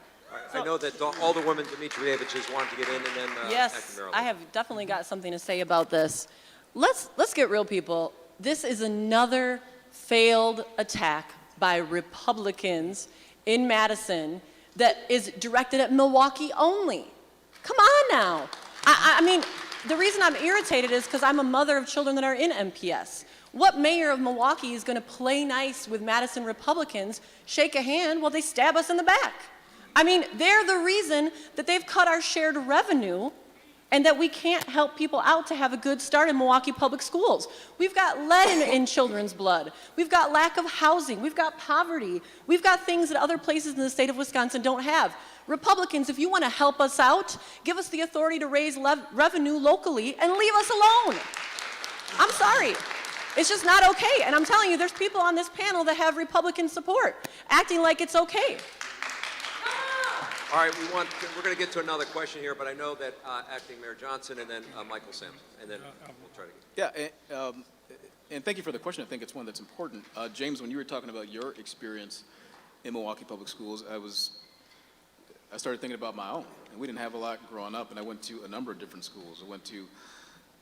I know that Alderwoman Dimitrijevic wanted to get in, and then Yes, Acting Mayor. I have definitely got something to say about this. Let's get real, people. This is another failed attack by Republicans in Madison that is directed at Milwaukee only. Come on now. I mean, the reason I'm irritated is because I'm a mother of children that are in MPS. What mayor of Milwaukee is going to play nice with Madison Republicans, shake a hand while they stab us in the back? I mean, they're the reason that they've cut our shared revenue and that we can't help people out to have a good start in Milwaukee public schools. We've got lead in children's blood. We've got lack of housing. We've got poverty. We've got things that other places in the state of Wisconsin don't have. Republicans, if you want to help us out, give us the authority to raise revenue locally and leave us alone. I'm sorry. It's just not okay. And I'm telling you, there's people on this panel that have Republican support, acting like it's okay. All right, we're going to get to another question here, but I know that Acting Mayor Johnson and then Michael Sampson, and then we'll try to get. Yeah, and thank you for the question. I think it's one that's important. James, when you were talking about your experience in Milwaukee Public Schools, I started thinking about my own. And we didn't have a lot growing up, and I went to a number of different schools. I went to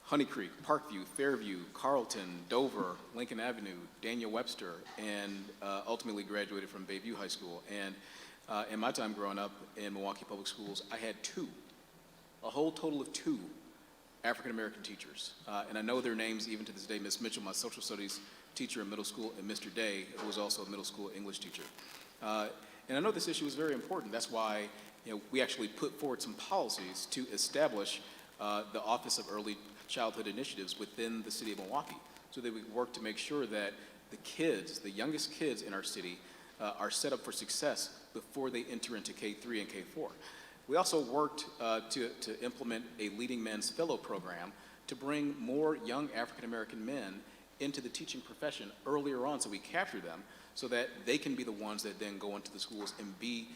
Honey Creek, Parkview, Fairview, Carlton, Dover, Lincoln Avenue, Daniel Webster, and ultimately graduated from Bayview High School. And in my time growing up in Milwaukee Public Schools, I had a whole total of two African-American teachers. And I know their names even to this day. Miss Mitchell, my social studies teacher in middle school, and Mr. Day, who was also a middle school English teacher. And I know this issue is very important. That's why we actually put forward some policies to establish the Office of Early Childhood Initiatives within the city of Milwaukee, so that we work to make sure that the kids, the youngest kids in our city, are set up for success before they enter into K3 and K4. We also worked to implement a Leading Men's Fellow program to bring more young African-American men into the teaching profession earlier on, so we capture them so that they can be the ones that then go into the schools and be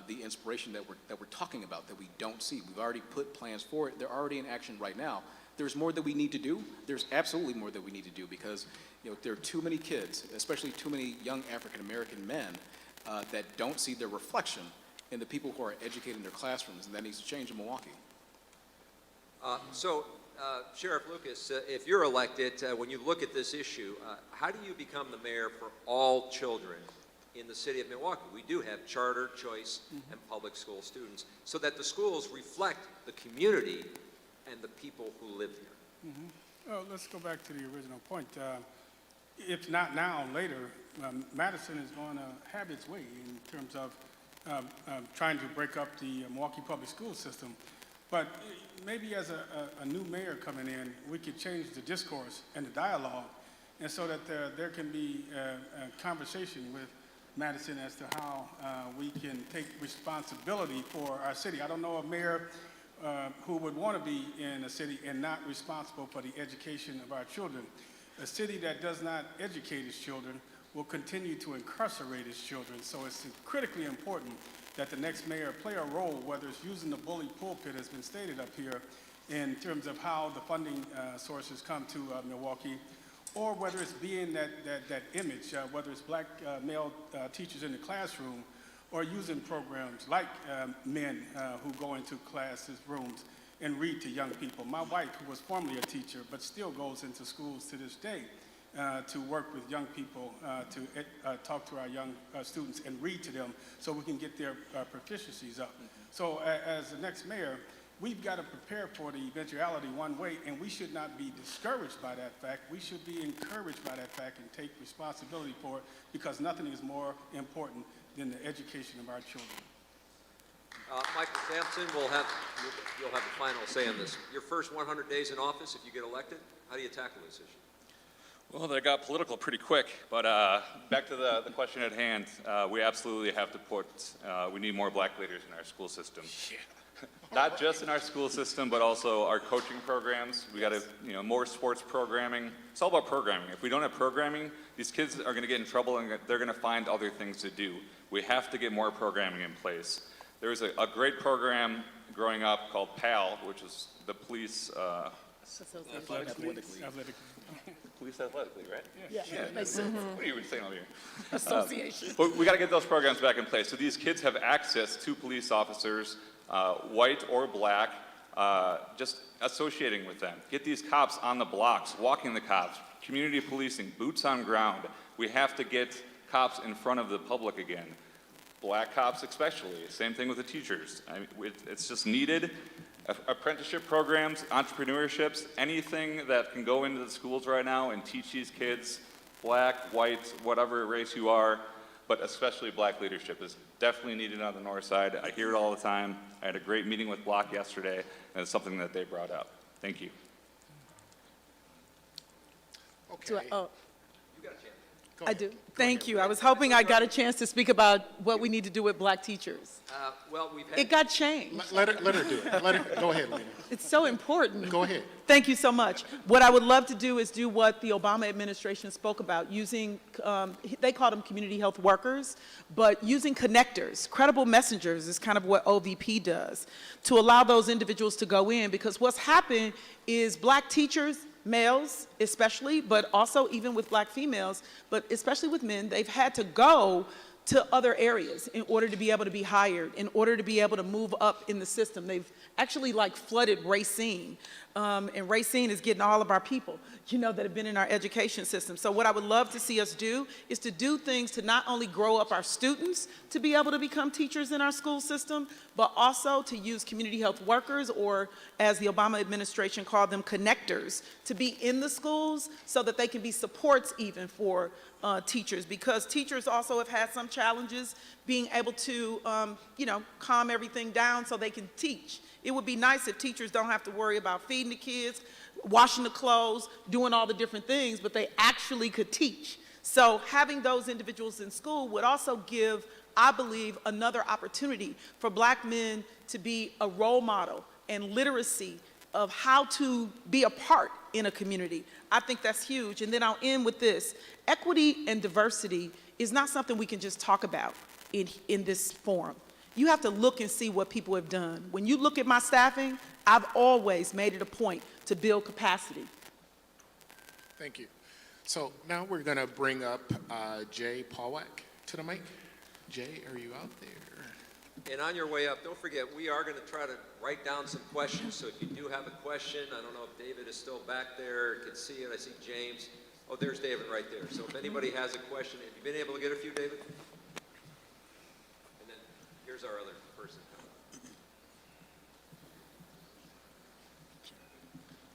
the inspiration that we're talking about, that we don't see. We've already put plans for it. They're already in action right now. There's more that we need to do. There's absolutely more that we need to do because there are too many kids, especially too many young African-American men that don't see their reflection in the people who are educated in their classrooms, and that needs to change in Milwaukee. So Sheriff Lucas, if you're elected, when you look at this issue, how do you become the mayor for all children in the city of Milwaukee? We do have charter, choice, and public school students, so that the schools reflect the community and the people who live here. Well, let's go back to the original point. If not now, later, Madison is going to have its way in terms of trying to break up the Milwaukee public school system. But maybe as a new mayor coming in, we could change the discourse and the dialogue, and so that there can be a conversation with Madison as to how we can take responsibility for our city. I don't know a mayor who would want to be in a city and not responsible for the education of our children. A city that does not educate its children will continue to incarcerate its children. So it's critically important that the next mayor play a role, whether it's using the bully pulpit, as been stated up here, in terms of how the funding sources come to Milwaukee, or whether it's being that image, whether it's black male teachers in the classroom, or using programs like men who go into classes rooms and read to young people. My wife, who was formerly a teacher, but still goes into schools to this day to work with young people, to talk to our young students and read to them so we can get their proficiencies up. So as the next mayor, we've got to prepare for the eventuality one way, and we should not be discouraged by that fact. We should be encouraged by that fact and take responsibility for it, because nothing is more important than the education of our children. Michael Sampson, you'll have the final say on this. Your first 100 days in office, if you get elected, how do you tackle this issue? Well, they got political pretty quick, but back to the question at hand, we absolutely have to we need more black leaders in our school system. Yeah. Not just in our school system, but also our coaching programs. We got to, more sports programming. It's all about programming. If we don't have programming, these kids are going to get in trouble and they're going to find other things to do. We have to get more programming in place. There was a great program growing up called PAL, which is the police police athletically, right? Yeah. What are you saying over here? Association. But we got to get those programs back in place so these kids have access to police officers, white or black, just associating with them. Get these cops on the blocks, walking the cops, community policing, boots on ground. We have to get cops in front of the public again. Black cops especially, same thing with the teachers. It's just needed. Apprenticeship programs, entrepreneurships, anything that can go into the schools right now and teach these kids, black, white, whatever race you are, but especially black leadership is definitely needed on the north side. I hear it all the time. I had a great meeting with Block yesterday, and it's something that they brought up. Thank you. Do I, oh, You got a chance. I do. Thank you. I was hoping I got a chance to speak about what we need to do with black teachers. Well, we've had... It got changed. Let her do it. Go ahead, Lena. It's so important. Go ahead. Thank you so much. What I would love to do is do what the Obama administration spoke about, using, they called them community health workers, but using connectors, credible messengers is kind of what OVP does, to allow those individuals to go in, because what's happened is black teachers, males especially, but also even with black females, but especially with men, they've had to go to other areas in order to be able to be hired, in order to be able to move up in the system. They've actually flooded Racine, and Racine is getting all of our people, that have been in our education system. So what I would love to see us do is to do things to not only grow up our students to be able to become teachers in our school system, but also to use community health workers, or as the Obama administration called them, connectors, to be in the schools so that they can be supports even for teachers, because teachers also have had some challenges being able to, calm everything down so they can teach. It would be nice if teachers don't have to worry about feeding the kids, washing the clothes, doing all the different things, but they actually could teach. So having those individuals in school would also give, I believe, another opportunity for black men to be a role model and literacy of how to be a part in a community. I think that's huge. And then I'll end with this. Equity and diversity is not something we can just talk about in this forum. You have to look and see what people have done. When you look at my staffing, I've always made it a point to build capacity. Thank you. So now we're going to bring up Jay Pollock to the mic. Jay, are you out there? And on your way up, don't forget, we are going to try to write down some questions. So if you do have a question, I don't know if David is still back there, can see it. I see James. Oh, there's David right there. So if anybody has a question, have you been able to get a few, David? And then here's our other person.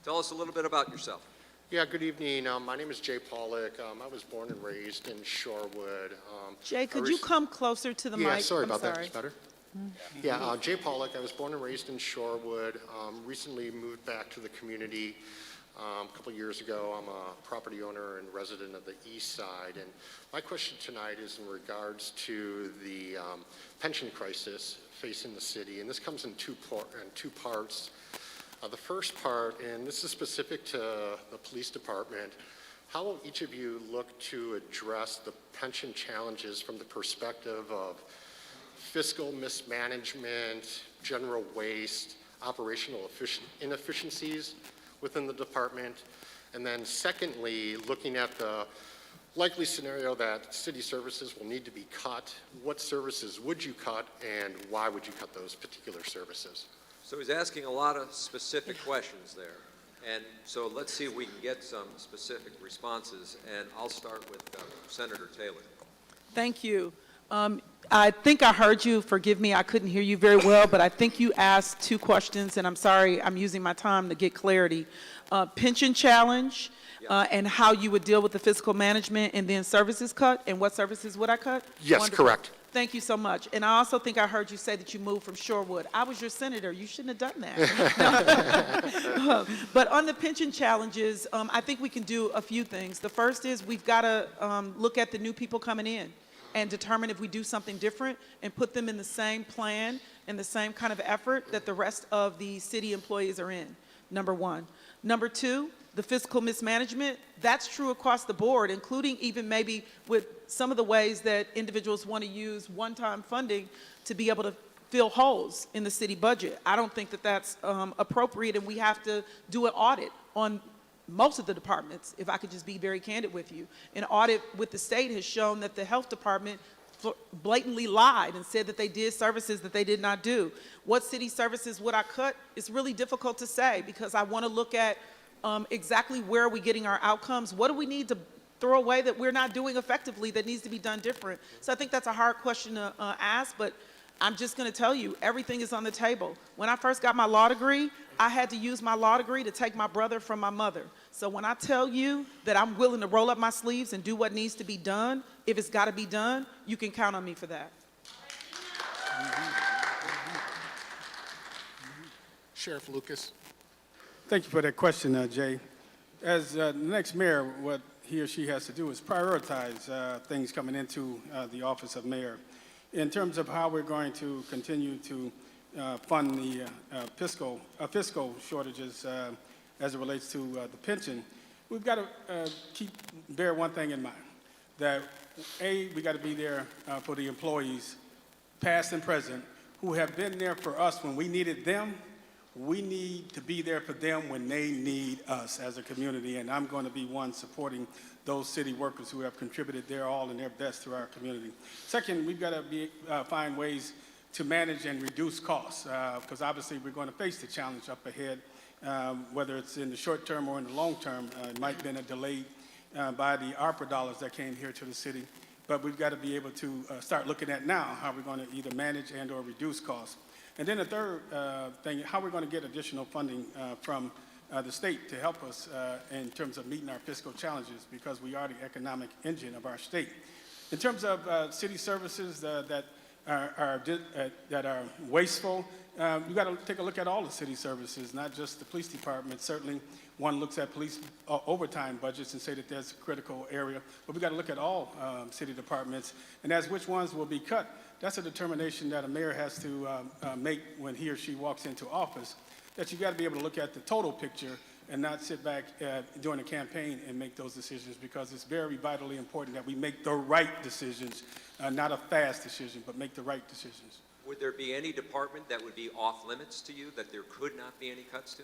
Tell us a little bit about yourself. Yeah, good evening. My name is Jay Pollock. I was born and raised in Shorewood. Jay, could you come closer to the mic? Yeah, sorry I'm about that. sorry. It's better? Yeah, Jay Pollock. I was born and raised in Shorewood. Recently moved back to the community a couple years ago. I'm a property owner and resident of the east side. And my question tonight is in regards to the pension crisis facing the city. And this comes in two parts. The first part, and this is specific to the police department, how will each of you look to address the pension challenges from the perspective of fiscal mismanagement, general waste, operational inefficiencies within the department? And then secondly, looking at the likely scenario that city services will need to be cut, what services would you cut and why would you cut those particular services? So he's asking a lot of specific questions there. And so let's see if we can get some specific responses. And I'll start with Senator Taylor. Thank you. I think I heard you. Forgive me, I couldn't hear you very well, but I think you asked two questions, and I'm sorry, I'm using my time to get clarity. Pension challenge, and how you would deal with the fiscal management, and then services cut, and what services would I cut? Yes, Wonderful. correct. Thank you so much. And I also think I heard you say that you moved from Shorewood. I was your senator. You shouldn't have done that. But on the pension challenges, I think we can do a few things. The first is we've got to look at the new people coming in and determine if we do something different and put them in the same plan and the same kind of effort that the rest of the city employees are in, number one. Number two, the fiscal mismanagement, that's true across the board, including even maybe with some of the ways that individuals want to use one-time funding to be able to fill holes in the city budget. I don't think that that's appropriate, and we have to do an audit on most of the departments, if I could just be very candid with you. An audit with the state has shown that the health department blatantly lied and said that they did services that they did not do. What city services would I cut? It's really difficult to say, because I want to look at exactly where are we getting our outcomes? What do we need to throw away that we're not doing effectively that needs to be done different? So I think that's a hard question to ask, but I'm just going to tell you, everything is on the table. When I first got my law degree, I had to use my law degree to take my brother from my mother. So when I tell you that I'm willing to roll up my sleeves and do what needs to be done, if it's got to be done, you can count on me for that. Sheriff Lucas. Thank you for that question, Jay. As the next mayor, what he or she has to do is prioritize things coming into the office of mayor. In terms of how we're going to continue to fund the fiscal shortages as it relates to the pension, we've got to bear one thing in mind, that we got to be there for the employees, past and present, who have been there for us when we needed them. We need to be there for them when they need us as a community, and I'm going to be one supporting those city workers who have contributed their all and their best to our community. Second, we've got to find ways to manage and reduce costs, because obviously we're going to face the challenge up ahead, whether it's in the short term or in the long term. It might have been a delay by the Arpa dollars that came here to the city, but we've got to be able to start looking at now how we're going to either manage and or reduce costs. And then the third thing, how we're going to get additional funding from the state to help us in terms of meeting our fiscal challenges, because we are the economic engine of our state. In terms of city services that are wasteful, you've got to take a look at all the city services, not just the police department. Certainly, one looks at police overtime budgets and say that there's a critical area, but we've got to look at all city departments, and as which ones will be cut. That's a determination that a mayor has to make when he or she walks into office, that you've got to be able to look at the total picture and not sit back during a campaign and make those decisions, because it's very vitally important that we make the right decisions, not a fast decision, but make the right decisions. Would there be any department that would be off limits to you, that there could not be any cuts to?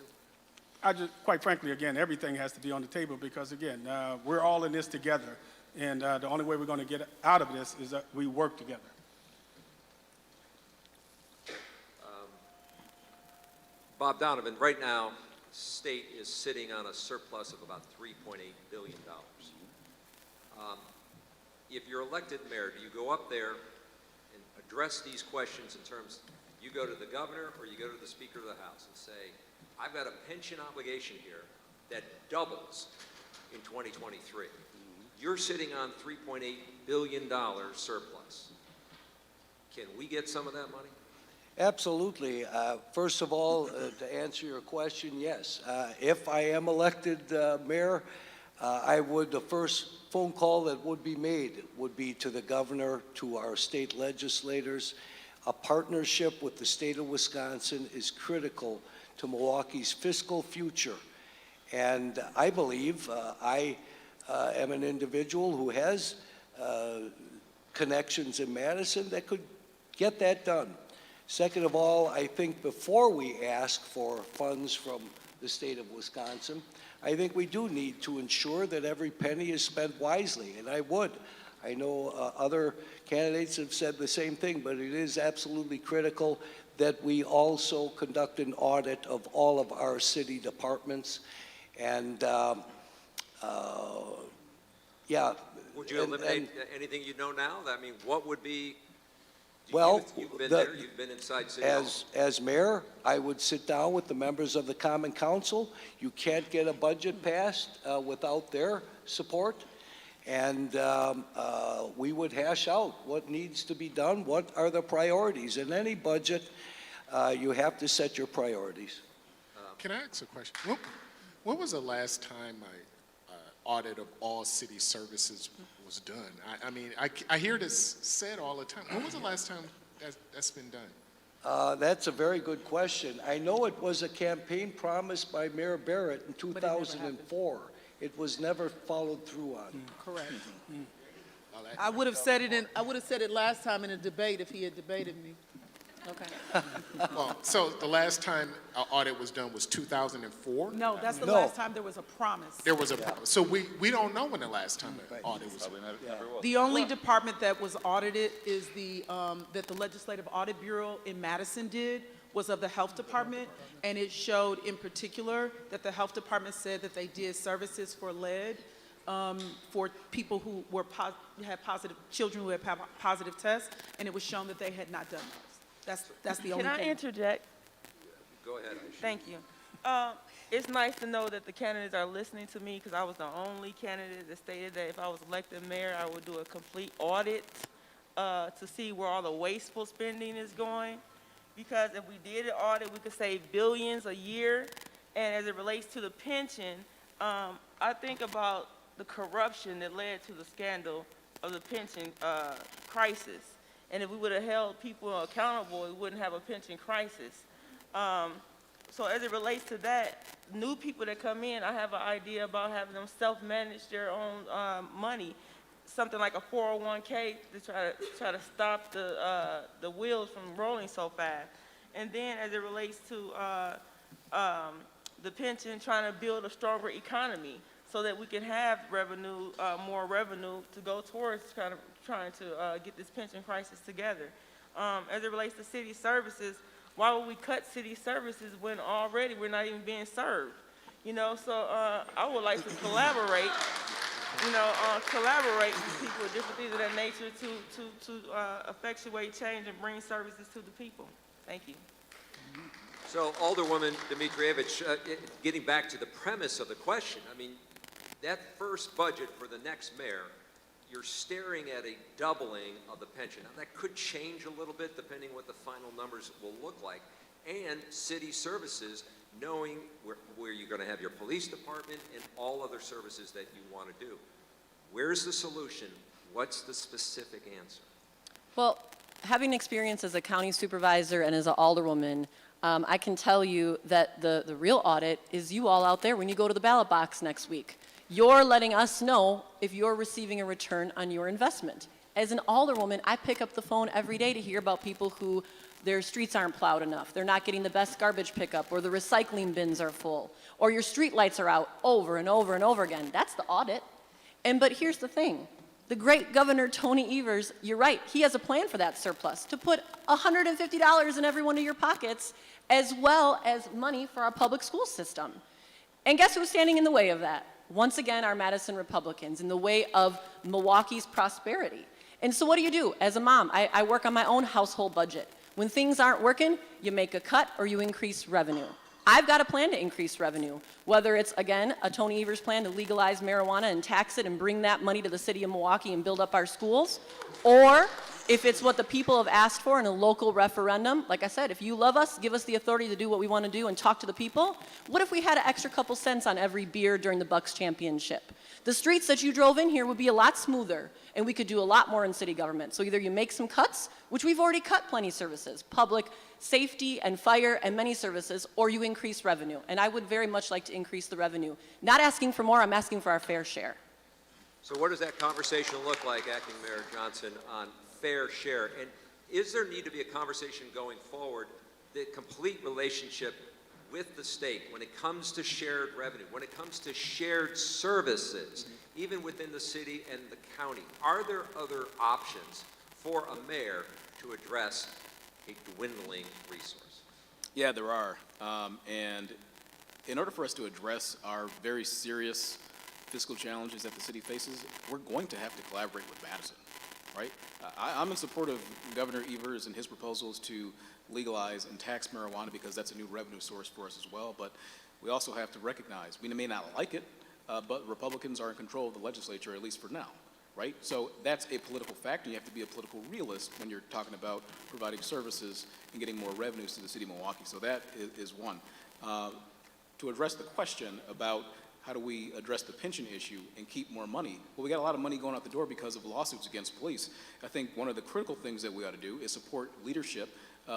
Quite frankly, again, everything has to be on the table, because, again, we're all in this together, and the only way we're going to get out of this is that we work together. Bob Donovan, right now, state is sitting on a surplus of about $3.8 billion. If you're elected mayor, do you go up there and address these questions in terms, you go to the governor or you go to the Speaker of the House and say, I've got a pension obligation here that doubles in 2023. You're sitting on $3.8 billion surplus. Can we get some of that money? Absolutely. First of all, to answer your question, yes. If I am elected mayor, the first phone call that would be made would be to the governor, to our state legislators. A partnership with the state of Wisconsin is critical to Milwaukee's fiscal future. And I believe I am an individual who has connections in Madison that could get that done. Second of all, I think before we ask for funds from the state of Wisconsin, I think we do need to ensure that every penny is spent wisely, and I would. I know other candidates have said the same thing, but it is absolutely critical that we also conduct an audit of all of our city departments. And yeah. Would you eliminate anything you know now? I mean, what would be? Well, you've been there. You've been inside City Hall. As mayor, I would sit down with the members of the Common Council. You can't get a budget passed without their support. And we would hash out what needs to be done, what are the priorities. In any budget, you have to set your priorities. Can I ask a question? When was the last time an audit of all city services was done? I mean, I hear this said all the time. When was the last time that's been done? That's a very good question. I know it was a campaign promise by Mayor Barrett in 2004. It was never followed through on. Correct. I would have said it last time in a debate if he had debated me. Okay. Well, so the last time an audit was done was 2004? No, that's the last time there was a promise. There was a promise. So we don't know when the last time an audit was done. The only department that was audited is that the Legislative Audit Bureau in Madison did, was of the Health Department, and it showed in particular that the Health Department said that they did services for lead for people who had positive, children who had positive tests, and it was shown that they had not done those. That's the only thing. Can I interject? Go ahead. Thank you. It's nice to know that the candidates are listening to me, because I was the only candidate that stated that if I was elected mayor, I would do a complete audit to see where all the wasteful spending is going. Because if we did an audit, we could save billions a year. And as it relates to the pension, I think about the corruption that led to the scandal of the pension crisis. And if we would have held people accountable, we wouldn't have a pension crisis. So as it relates to that, new people that come in, I have an idea about having them self-manage their own money, something like a 401k to try to stop the wheels from rolling so fast. And then as it relates to the pension, trying to build a stronger economy so that we can have revenue, more revenue to go towards trying to get this pension crisis together. As it relates to city services, why would we cut city services when already we're not even being served? You know, so I would like to collaborate, collaborate with people with different things of that nature to effectuate change and bring services to the people. Thank you. So Alderwoman Dmitrievich, getting back to the premise of the question, I mean, that first budget for the next mayor, you're staring at a doubling of the pension. Now, that could change a little bit depending what the final numbers will look like. And city services, knowing where you're going to have your police department and all other services that you want to do. Where's the solution? What's the specific answer? Well, having experience as a county supervisor and as an alderwoman, I can tell you that the real audit is you all out there when you go to the ballot box next week. You're letting us know if you're receiving a return on your investment. As an alderwoman, I pick up the phone every day to hear about people who their streets aren't plowed enough, they're not getting the best garbage pickup, or the recycling bins are full, or your street lights are out over and over and over again. That's the audit. But here's the thing. The great Governor Tony Evers, you're right, he has a plan for that surplus, to put $150 in every one of your pockets as well as money for our public school system. And guess who's standing in the way of that? Once again, our Madison Republicans, in the way of Milwaukee's prosperity. And so what do? As a mom, I work on my own household budget. When things aren't working, you make a cut or you increase revenue. I've got a plan to increase revenue, whether it's, again, a Tony Evers plan to legalize marijuana and tax it and bring that money to the city of Milwaukee and build up our schools, or if it's what the people have asked for in a local referendum. Like I said, if you love us, give us the authority to do what we want to do and talk to the people. What if we had an extra couple cents on every beer during the Bucks championship? The streets that you drove in here would be a lot smoother, and we could do a lot more in city government. So either you make some cuts, which we've already cut plenty of services, public safety and fire and many services, or you increase revenue. And I would very much like to increase the revenue. Not asking for more, I'm asking for our fair share. So what does that conversation look like, Acting Mayor Johnson, on fair share? And is there need to be a conversation going forward, the complete relationship with the state when it comes to shared revenue, when it comes to shared services, even within the city and the county? Are there other options for a mayor to address a dwindling resource? Yeah, there are. And in order for us to address our very serious fiscal challenges that the city faces, we're going to have to collaborate with Madison, right? I'm in support of Governor Evers and his proposals to legalize and tax marijuana because that's a new revenue source for us as well. But we also have to recognize, we may not like it, but Republicans are in control of the legislature, at least for now, right? So that's a political factor. You have to be a political realist when you're talking about providing services and getting more revenues to the city of Milwaukee. So that is one. To address the question about how do we address the pension issue and keep more money? Well, we got a lot of money going out the door because of lawsuits against police. I think one of the critical things that we ought to do is support leadership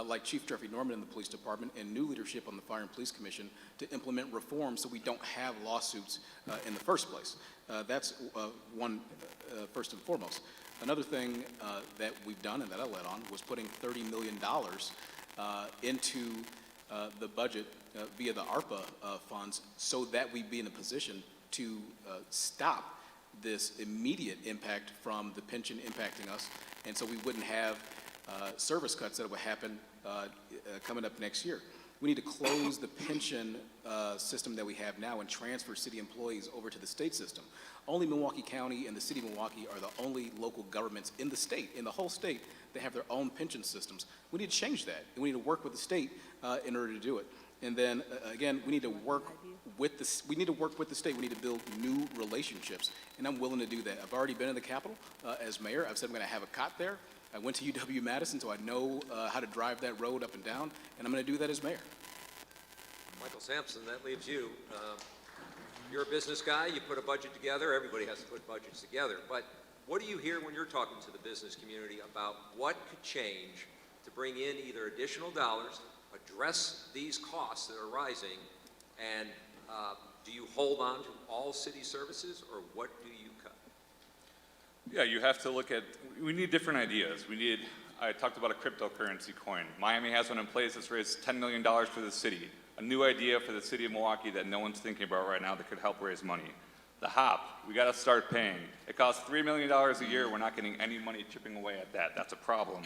like Chief Jeffrey Norman in the police department and new leadership on the Fire and Police Commission to implement reform so we don't have lawsuits in the first place. That's one first and foremost. Another thing that we've done and that I led on was putting $30 million into the budget via the Arpa funds so that we'd be in a position to stop this immediate impact from the pension impacting us, and so we wouldn't have service cuts that would happen coming up next year. We need to close the pension system that we have now and transfer city employees over to the state system. Only Milwaukee County and the city of Milwaukee are the only local governments in the state, in the whole state, that have their own pension systems. We need to change that, and we need to work with the state in order to do it. And then again, we need to work with the state. We need to build new relationships, and I'm willing to do that. I've already been in the Capitol as mayor. I've said I'm going to have a cot there. I went to UW-Madison, so I know how to drive that road up and down, and I'm going to do that as mayor. Michael Sampson, that leaves you. You're a business guy. You put a budget together. Everybody has to put budgets together. But what do you hear when you're talking to the business community about what could change to bring in either additional dollars, address these costs that are rising, and do you hold on to all city services, or what do you cut? Yeah, you have to look at, we need different ideas. I talked about a cryptocurrency coin. Miami has one in place that's raised $10 million for the city. A new idea for the city of Milwaukee that no one's thinking about right now that could help raise money. The HOP, we gotta start paying. It costs $3 million a year, we're not getting any money chipping away at that. That's a problem.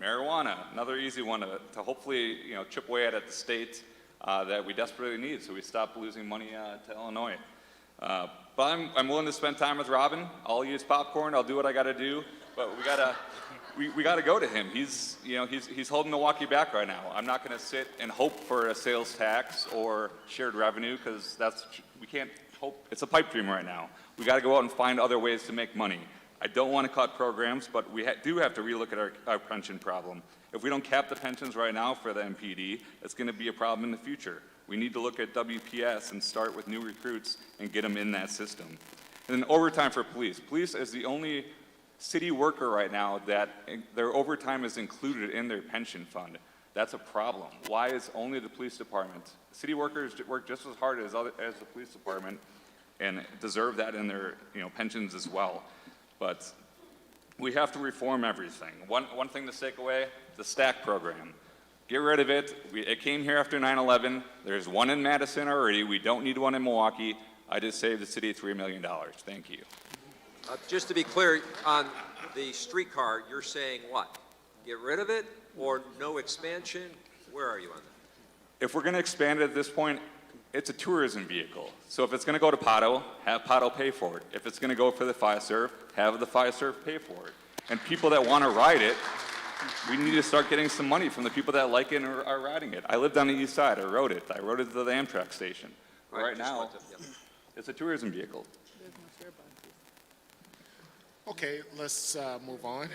Marijuana, another easy one to hopefully chip away at the state that we desperately need so we stop losing money to Illinois. But I'm willing to spend time with Robin. I'll use popcorn, I'll do what I gotta do, but we gotta go to him. He's holding Milwaukee back right now. I'm not gonna sit and hope for a sales tax or shared revenue because we can't hope. It's a pipe dream right now. We gotta go out and find other ways to make money. I don't want to cut programs, but we do have to relook at our pension problem. If we don't cap the pensions right now for the MPD, it's going to be a problem in the future. We need to look at WPS and start with new recruits and get them in that system. And then overtime for police. Police is the only city worker right now that their overtime is included in their pension fund. That's a problem. Why is only the police department? City workers work just as hard as the police department and deserve that in their pensions as well. But we have to reform everything. One thing to take away, the STACK program. Get rid of it. It came here after 9/11. There's one in Madison already. We don't need one in Milwaukee. I just saved the city $3 million. Thank you. Just to be clear, on the streetcar, you're saying what? Get rid of it or no expansion? Where are you on that? if we're gonna expand it at this point, it's a tourism vehicle. So if it's gonna go to Pato, have Pato pay for it. If it's gonna go for the Fiserv, have the Fiserv pay for it. And people that wanna ride it, we need to start getting some money from the people that like it and are riding it. I lived on the east side, I rode it to the Amtrak station. Right now, it's a tourism vehicle. Okay, let's move on.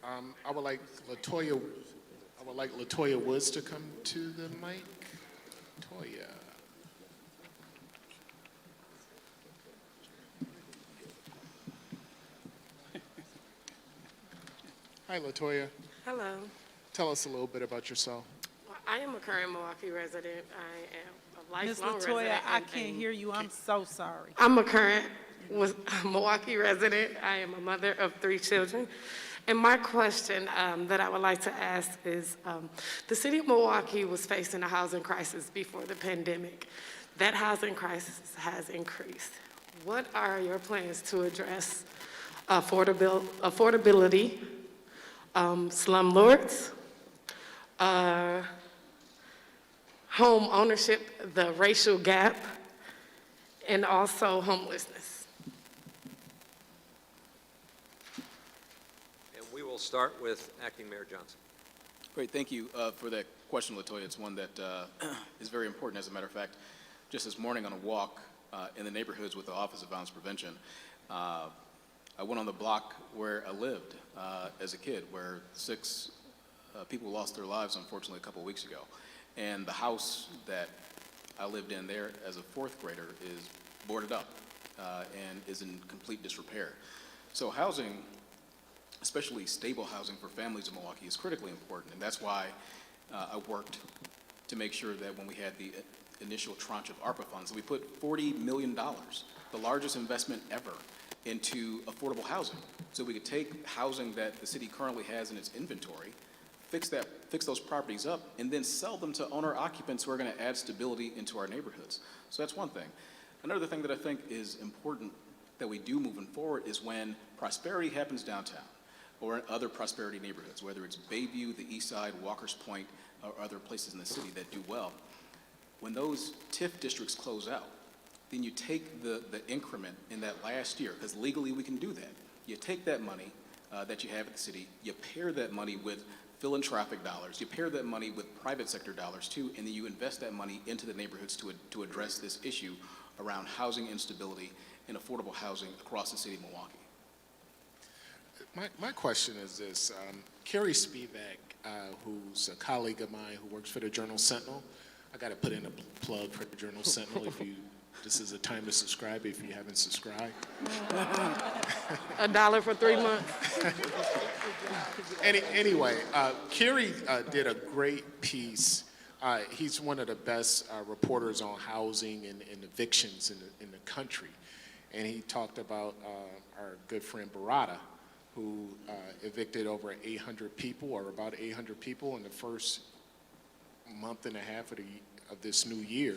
I would like Latoya Woods to come to the mic. Latoya. Hi, Latoya. Hello. Tell us a little bit about yourself. Well, I am a current Milwaukee resident. I am a Ms. lifelong Latoya, resident. I can't hear you. I'm so sorry. I'm a current Milwaukee resident. I am a mother of 3 children. And my question that I would like to ask is, the city of Milwaukee was facing a housing crisis before the pandemic. That housing crisis has increased. What are your plans to address affordability, slumlords, home ownership, the racial gap, and also homelessness? And we will start with Acting Mayor Johnson. Great, thank you for that question, Latoya. It's one that is very important. As a matter of fact, just this morning on a walk in the neighborhoods with the Office of Violence Prevention, I went on the block where I lived as a kid, where 6 people lost their lives, unfortunately, a couple weeks ago. And the house that I lived in there as a 4th grader is boarded up and is in complete disrepair. So housing, especially stable housing for families in Milwaukee, is critically important. And that's why I worked to make sure that when we had the initial tranche of Arpa funds, we put $40 million, the largest investment ever, into affordable housing. So we could take housing that the city currently has in its inventory, fix those properties up, and then sell them to owner occupants who are going to add stability into our neighborhoods. So that's one thing. Another thing that I think is important that we do moving forward is when prosperity happens downtown or in other prosperity neighborhoods, whether it's Bayview, the East Side, Walker's Point, or other places in the city that do well. When those TIF districts close out, then you take the increment in that last year, because legally we can do that. You take that money that you have at the city, you pair that money with philanthropic dollars, you pair that money with private sector dollars too, and then you invest that money into the neighborhoods to address this issue around housing instability and affordable housing across the city of Milwaukee. My question is this. Carrie Spivak, who's a colleague of mine who works for the Journal Sentinel, I got to put in a plug for the Journal Sentinel this is a time to subscribe if you haven't subscribed. $1 for 3 months. Anyway, Kerry did a great piece. He's one of the best reporters on housing and evictions in the country. And he talked about our good friend Barada, who evicted over 800 people, or about 800 people in the first month and a half of this new year.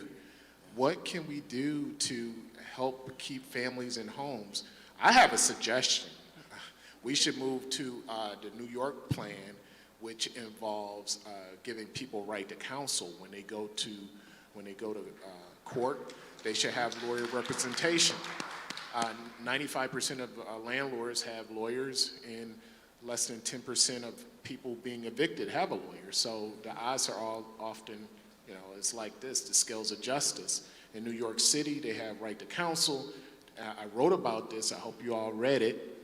What can we do to help keep families in homes? I have a suggestion. We should move to the New York plan, which involves giving people right to counsel when they go to court. They should have lawyer representation. 95% of landlords have lawyers, and less than 10% of people being evicted have a lawyer. So the odds are all often, it's like this, the scales of justice. In New York City, they have right to counsel. I wrote about this. I hope you all read it.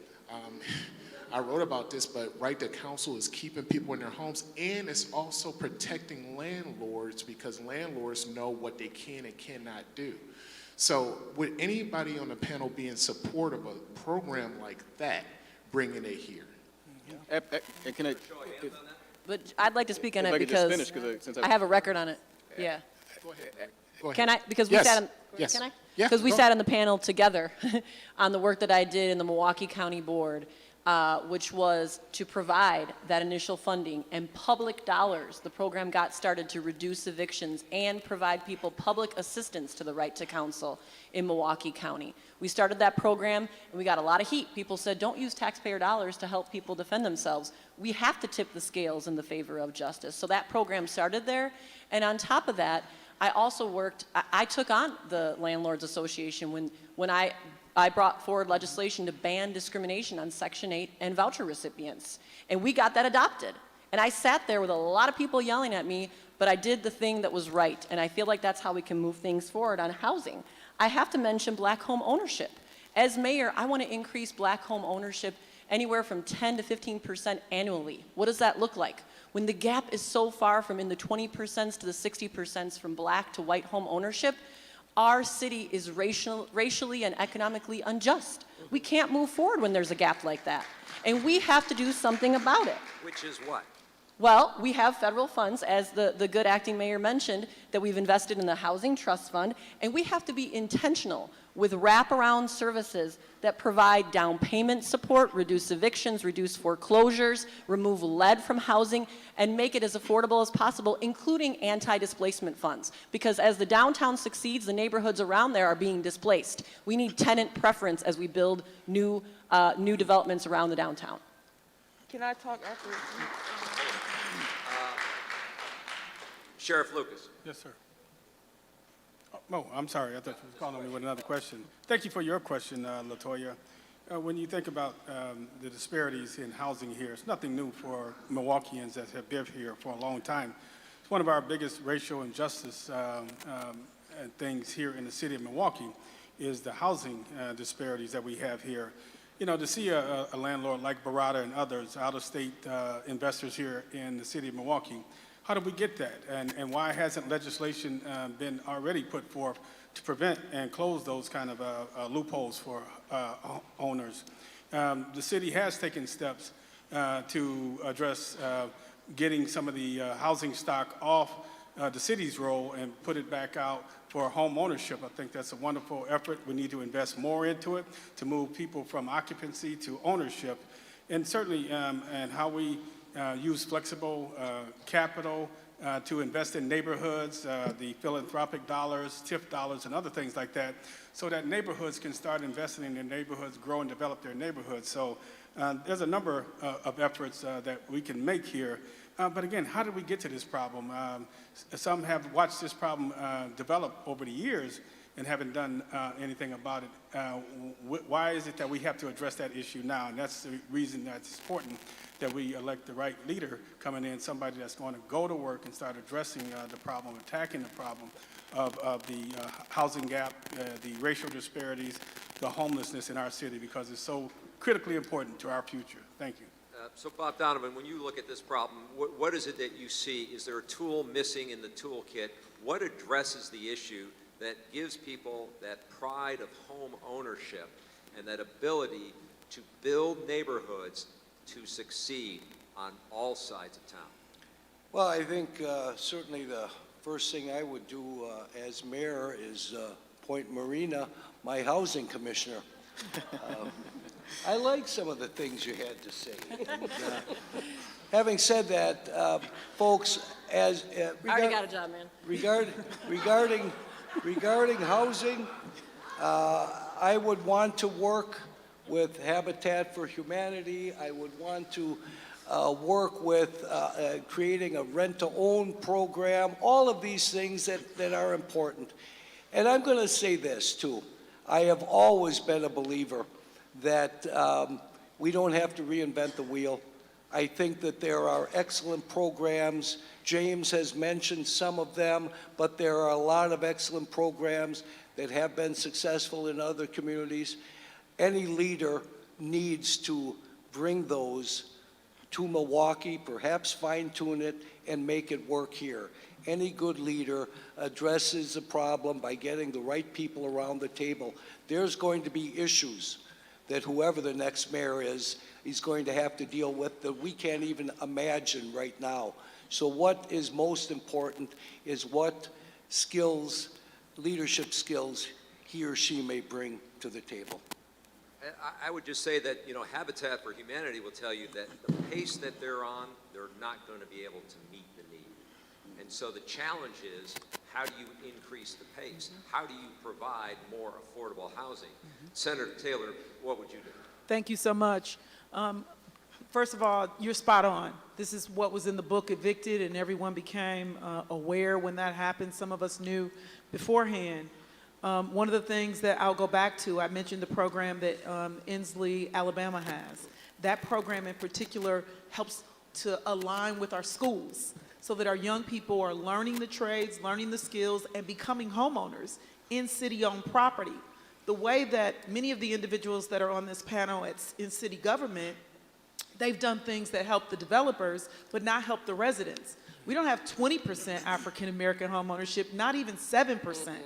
I wrote about this, but right to counsel is keeping people in their homes, and it's also protecting landlords, because landlords know what they can and cannot do. So would anybody on the panel be in support of a program like that, bringing it here? Can I? But I'd like to speak on If it I could just because finish, since I have a record on it. Yeah. Go ahead. Can I? Because we Yes. sat on. Yes. Can I? Yeah, Because we go. sat on the panel together on the work that I did in the Milwaukee County Board which was to provide that initial funding and public dollars. The program got started to reduce evictions and provide people public assistance to the right to counsel in Milwaukee County. We started that program and we got a lot of heat. People said, don't use taxpayer dollars to help people defend themselves. We have to tip the scales in the favor of justice. So that program started there. And on top of that, I also worked, I took on the Landlords Association when I brought forward legislation to ban discrimination on Section 8 and voucher recipients. And we got that adopted. And I sat there with a lot of people yelling at me, but I did the thing that was right. And I feel like that's how we can move things forward on housing. I have to mention black home ownership. As mayor, I want to increase black home ownership anywhere from 10 to 15% annually. What does that look like? When the gap is so far from in the 20% to the 60% from black to white home ownership, our city is racially and economically unjust. We can't move forward when there's a gap like that. And we have to do something about it. Which is what? Well, we have federal funds, as the good acting mayor mentioned, that we've invested in the Housing Trust Fund, and we have to be intentional with wraparound services that provide down payment support, reduce evictions, reduce foreclosures, remove lead from housing, and make it as affordable as possible, including anti-displacement funds. Because as the downtown succeeds, the neighborhoods around there are being displaced. We need tenant preference as we build new developments around the downtown. Can I talk after? Sheriff Lucas. Yes, sir. Oh, I'm sorry. I thought you were calling me with another question. Thank you for your question, LaToya. When you think about the disparities in housing here, it's nothing new for Milwaukeeans that have lived here for a long time. It's one of our biggest racial injustice things here in the city of Milwaukee is the housing disparities that we have here. You know, to see a landlord like Barada and others, out-of-state investors here in the city of Milwaukee, how did we get that? And why hasn't legislation been already put forth to prevent and close those kind of loopholes for owners? The city has taken steps to address getting some of the housing stock off the city's role and put it back out for home ownership. I think that's a wonderful effort. We need to invest more into it to move people from occupancy to ownership. And certainly, and how we use flexible capital to invest in neighborhoods, the philanthropic dollars, TIF dollars, and other things like that, so that neighborhoods can start investing in their neighborhoods, grow and develop their neighborhoods. So there's a number of efforts that we can make here. But again, how did we get to this problem? Some have watched this problem develop over the years and haven't done anything about it. Why is it that we have to address that issue now? And that's the reason that it's important that we elect the right leader coming in, somebody that's going to go to work and start addressing the problem, attacking the problem of the housing gap, the racial disparities, the homelessness in our city, because it's so critically important to our future. Thank you. So Bob Donovan, when you look at this problem, what is it that you see? Is there a tool missing in the toolkit? What addresses the issue that gives people that pride of home ownership and that ability to build neighborhoods to succeed on all sides of town? Well, I think certainly the first thing I would do as mayor is appoint Marina my housing commissioner. I like some of the things you had to say. And, having said that, folks, as Already got a job, man. regarding housing, I would want to work with Habitat for Humanity. I would want to work with creating a rent-to-own program, all of these things that are important. And I'm going to say this, too. I have always been a believer that we don't have to reinvent the wheel. I think that there are excellent programs. James has mentioned some of them, but there are a lot of excellent programs that have been successful in other communities. Any leader needs to bring those to Milwaukee, perhaps fine-tune it, and make it work here. Any good leader addresses the problem by getting the right people around the table. There's going to be issues that whoever the next mayor is going to have to deal with that we can't even imagine right now. So what is most important is what skills, leadership skills, he or she may bring to the table. I would just say that, you know, Habitat for Humanity will tell you that the pace that they're on, they're not going to be able to meet the need. And so the challenge is, how do you increase the pace? How do you provide more affordable housing? Senator Taylor, what would you do? Thank you so much. First of all, you're spot on. This is what was in the book, Evicted, and everyone became aware when that happened. Some of us knew beforehand. One of the things that I'll go back to, I mentioned the program that Inslee, Alabama has. That program in particular helps to align with our schools so that our young people are learning the trades, learning the skills, and becoming homeowners in city-owned property. The way that many of the individuals that are on this panel in city government, they've done things that help the developers, but not help the residents. We don't have 20% African-American home ownership, not even 7%.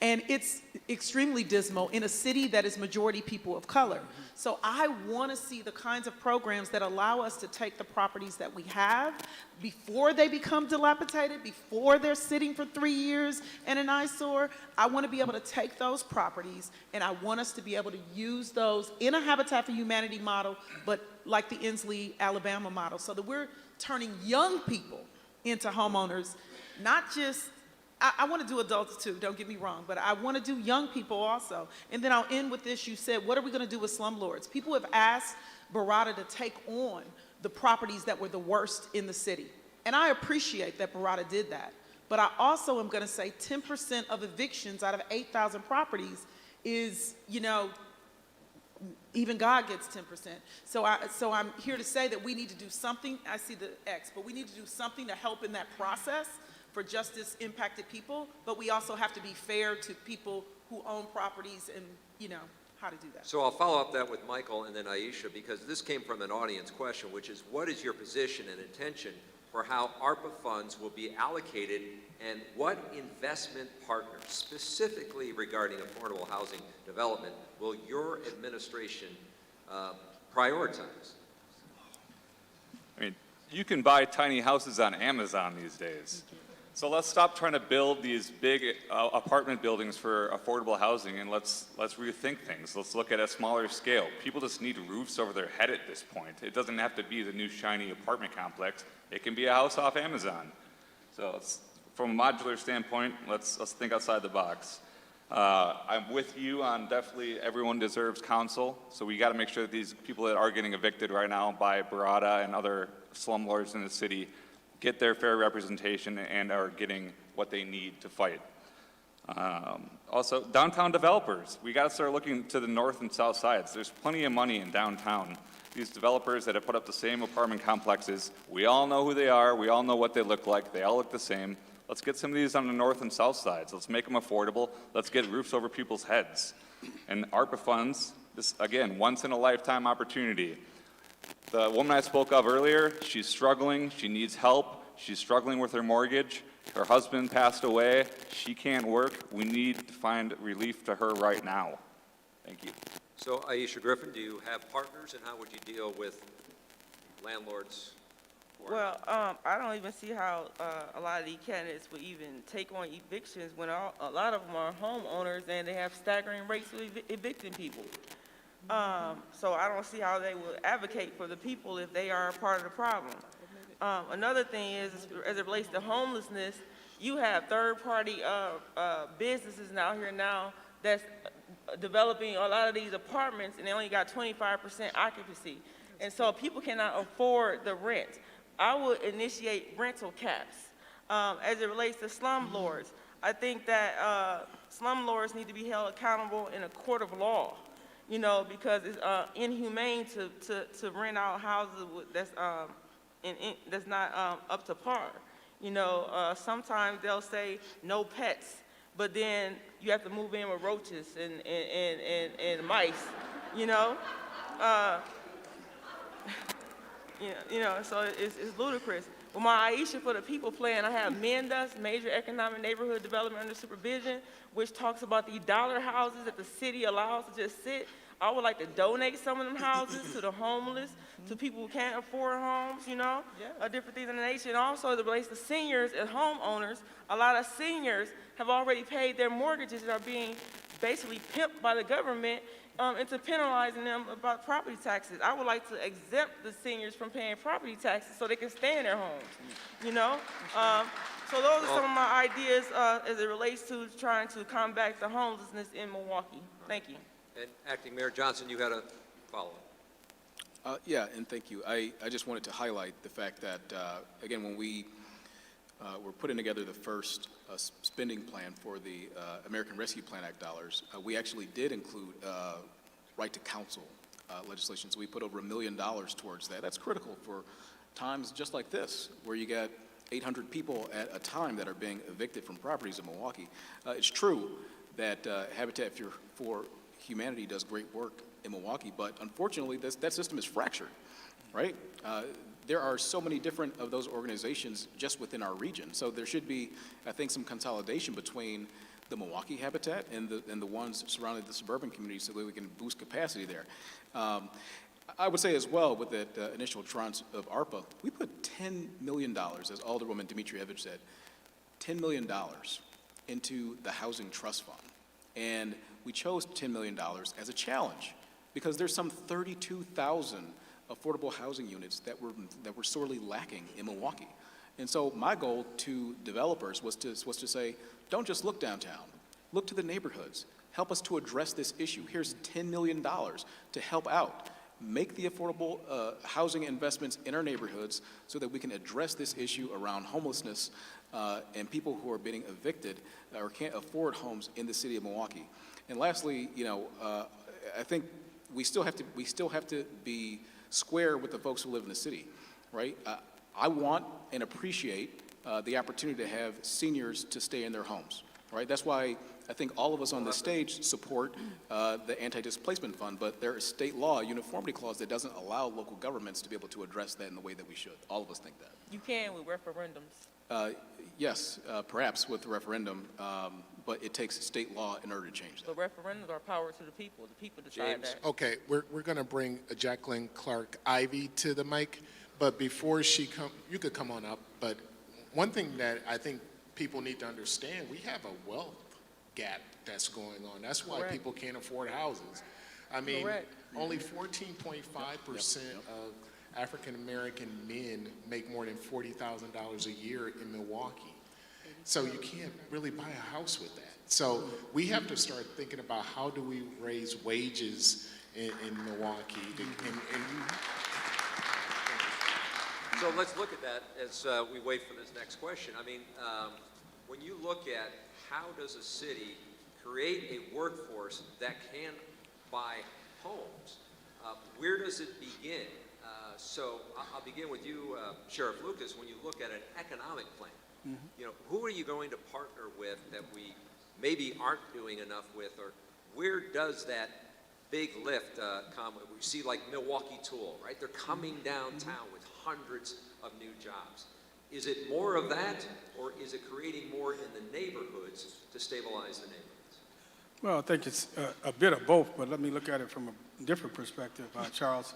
And it's extremely dismal in a city that is majority people of color. So I want to see the kinds of programs that allow us to take the properties that we have before they become dilapidated, before they're sitting for 3 years in an eyesore. I want to be able to take those properties, and I want us to be able to use those in a Habitat for Humanity model, but like the Inslee, Alabama model, so that we're turning young people into homeowners, not just I want to do adults too, don't get me wrong, but I want to do young people also. And then I'll end with this. You said, what are we going to do with slumlords? People have asked Barada to take on the properties that were the worst in the city. And I appreciate that Barada did that. But I also am going to say 10% of evictions out of 8,000 properties is, you know, even God gets 10%. So I'm here to say that we need to do something. I see the X, but we need to do something to help in that process for justice impacted people, but we also have to be fair to people who own properties and, you know, how to do that. So I'll follow up that with Michael and then Aisha, because this came from an audience question, which is, what is your position and intention for how ARPA funds will be allocated, and what investment partners, specifically regarding affordable housing development, will your administration prioritize? I mean, you can buy tiny houses on Amazon these days. So let's stop trying to build these big apartment buildings for affordable housing, and let's rethink things. Let's look at a smaller scale. People just need roofs over their head at this point. It doesn't have to be the new shiny apartment complex. It can be a house off Amazon. So from a modular standpoint, let's think outside the box. I'm with you on definitely everyone deserves counsel. So we got to make sure that these people that are getting evicted right now by Barada and other slumlords in the city get their fair representation and are getting what they need to fight. Also, downtown developers. We got to start looking to the north and south sides. There's plenty of money in downtown. These developers that have put up the same apartment complexes, we all know who they are. We all know what they look like. They all look the same. Let's get some of these on the north and south sides. Let's make them affordable. Let's get roofs over people's heads. And ARPA funds, this, again, once-in-a-lifetime opportunity. The woman I spoke of earlier, she's struggling, she needs help, she's struggling with her mortgage, her husband passed away, she can't work, we need to find relief to her right now. Thank you. So Aisha Griffin, do you have partners, and how would you deal with landlords? Well, I don't even see how a lot of these candidates would even take on evictions when a lot of them are homeowners and they have staggering rates of evicting people. So I don't see how they will advocate for the people if they are a part of the problem. Another thing is, as it relates to homelessness, you have third-party businesses out here now that's developing a lot of these apartments, and they only got 25% occupancy. And so people cannot afford the rent. I would initiate rental caps. As it relates to slumlords, I think that slumlords need to be held accountable in a court of law. You know, because it's inhumane to rent out houses that's not up to par. You know, sometimes they'll say no pets, but then you have to move in with roaches and mice. You know, so it's ludicrous. With my Aisha for the People plan, I have MNDUS, Major Economic Neighborhood Development Under Supervision, which talks about the dollar houses that the city allows to just sit. I would like to donate some of them houses to the homeless, to people who can't afford homes, you know, different things in the nation. And also, as it relates to seniors and homeowners, a lot of seniors have already paid their mortgages and are being basically pimped by the government, into penalizing them about property taxes. I would like to exempt the seniors from paying property taxes so they can stay in their homes, you know? So those are some of my ideas as it relates to trying to combat the homelessness in Milwaukee. Thank you. And Acting Mayor Johnson, you had a follow-up. Yeah, and thank you. I just wanted to highlight the fact that, again, when we were putting together the first spending plan for the American Rescue Plan Act dollars, we actually did include right to counsel legislation. So we put over $1 million towards that. That's critical for times just like this, where you got 800 people at a time that are being evicted from properties in Milwaukee. It's true that Habitat for Humanity does great work in Milwaukee, but unfortunately that system is fractured, right? There are so many different of those organizations just within our region. So there should be, I think, some consolidation between the Milwaukee Habitat and the ones surrounding the suburban communities so that we can boost capacity there. I would say as well, with that initial tranche of Arpa, we put $10 million, as Alderwoman Dimitrievich said, $10 million into the Housing Trust Fund. And we chose $10 million as a challenge because there's some 32,000 affordable housing units that were sorely lacking in Milwaukee. And so my goal to developers was to say, don't just look downtown, look to the neighborhoods, help us to address this issue. Here's $10 million to help out. Make the affordable housing investments in our neighborhoods so that we can address this issue around homelessness and people who are being evicted or can't afford homes in the city of Milwaukee. And lastly, I think we still have to be square with the folks who live in the city, right? I want and appreciate the opportunity to have seniors to stay in their homes, right? That's why I think all of us on this stage support the anti-displacement fund, but there is state law, a uniformity clause that doesn't allow local governments to be able to address that in the way that we should. All of us think that. You can with referendums. Yes, perhaps with the referendum, but it takes state law in order to change that. But referendums are power to the people. The people decide that. Okay, we're going to bring Jacqueline Clark Ivy to the mic, but before she comes, you could come on up, but one thing that I think people need to understand, we have a wealth gap that's going on. That's why people can't afford houses. I mean, only 14.5% of African-American men make more than $40,000 a year in Milwaukee. So you can't really buy a house with that. So we have to start thinking about how do we raise wages in Milwaukee. So let's look at that as we wait for this next question. I mean, when you look at how does a city create a workforce that can buy homes, where does it begin? So I'll begin with you, Sheriff Lucas. When you look at an economic plan, who are you going to partner with that we maybe aren't doing enough with, or where does that big lift come? We see like Milwaukee Tool, right? They're coming downtown with hundreds of new jobs. Is it more of that, or is it creating more in the neighborhoods to stabilize the neighborhoods? Well, I think it's a bit of both, but let me look at it from a different perspective, Charles.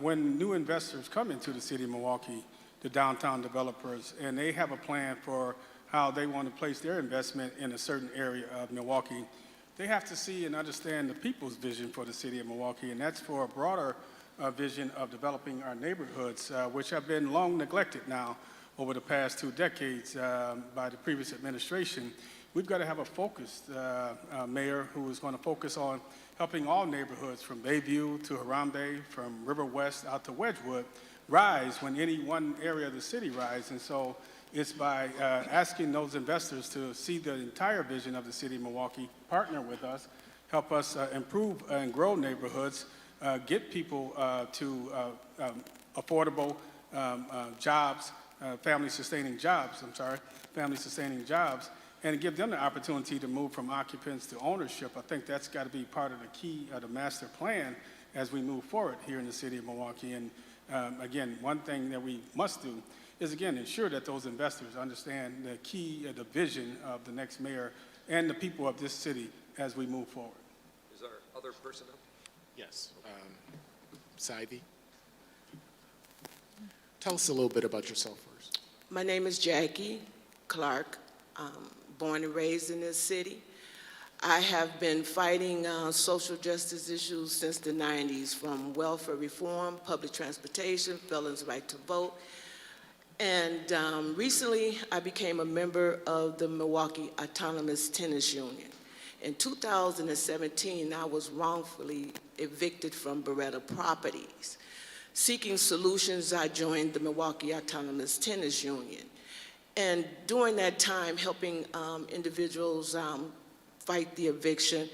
When new investors come into the city of Milwaukee, the downtown developers, and they have a plan for how they want to place their investment in a certain area of Milwaukee, they have to see and understand the people's vision for the city of Milwaukee, and that's for a broader vision of developing our neighborhoods, which have been long neglected now over the past 2 decades by the previous administration. We've got to have a focused mayor who is going to focus on helping all neighborhoods from Bayview to Harambe, from River West out to Wedgwood, rise when any one area of the city rises. And so it's by asking those investors to see the entire vision of the city of Milwaukee, partner with us, help us improve and grow neighborhoods, get people to affordable jobs, family-sustaining jobs, and give them the opportunity to move from occupants to ownership. I think that's got to be part of the key of the master plan as we move forward here in the city of Milwaukee. And again, one thing that we must do is, again, ensure that those investors understand the key, the vision of the next mayor and the people of this city as we move forward. Is our other person up? Yes. Ivy, tell us a little bit about yourself first. My name is Jackie Clark, born and raised in this city. I have been fighting social justice issues since the 90s, from welfare reform, public transportation, felons' right to vote. And recently, I became a member of the Milwaukee Autonomous Tennis Union. In 2017, I was wrongfully evicted from Beretta Properties. Seeking solutions, I joined the Milwaukee Autonomous Tennis Union. And during that time, helping individuals fight the eviction,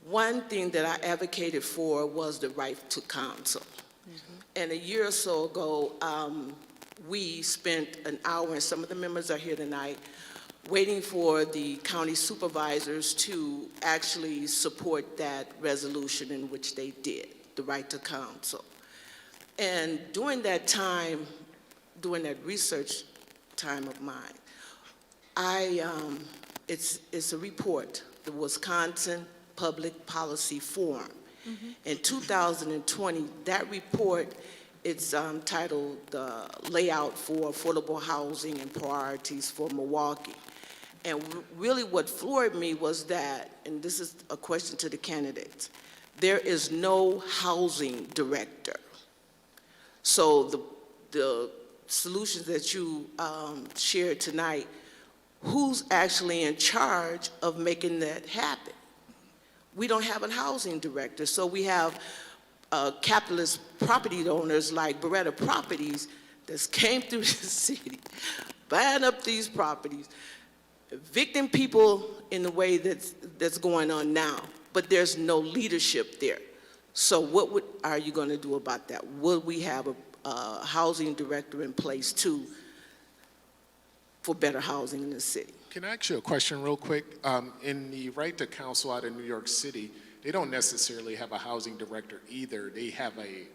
one thing that I advocated for was the right to counsel. And a year or so ago, we spent an hour, and some of the members are here tonight, waiting for the county supervisors to actually support that resolution, in which they did, the right to counsel. And during that time, during that research time of mine, it's a report, the Wisconsin Public Policy Forum. In 2020, that report, it's titled Layout for Affordable Housing and Priorities for Milwaukee. And really what floored me was that, and this is a question to the candidates, there is no housing director. So the solutions that you shared tonight, who's actually in charge of making that happen? We don't have a housing director, so we have capitalist property owners like Beretta Properties that came through the city, buying up these properties, evicting people in the way that's going on now, but there's no leadership there. So what are you going to do about that? Will we have a housing director in place too for better housing in the city? Can I ask you a question real quick? In the right to counsel out in New York City, they don't necessarily have a housing director either. They have a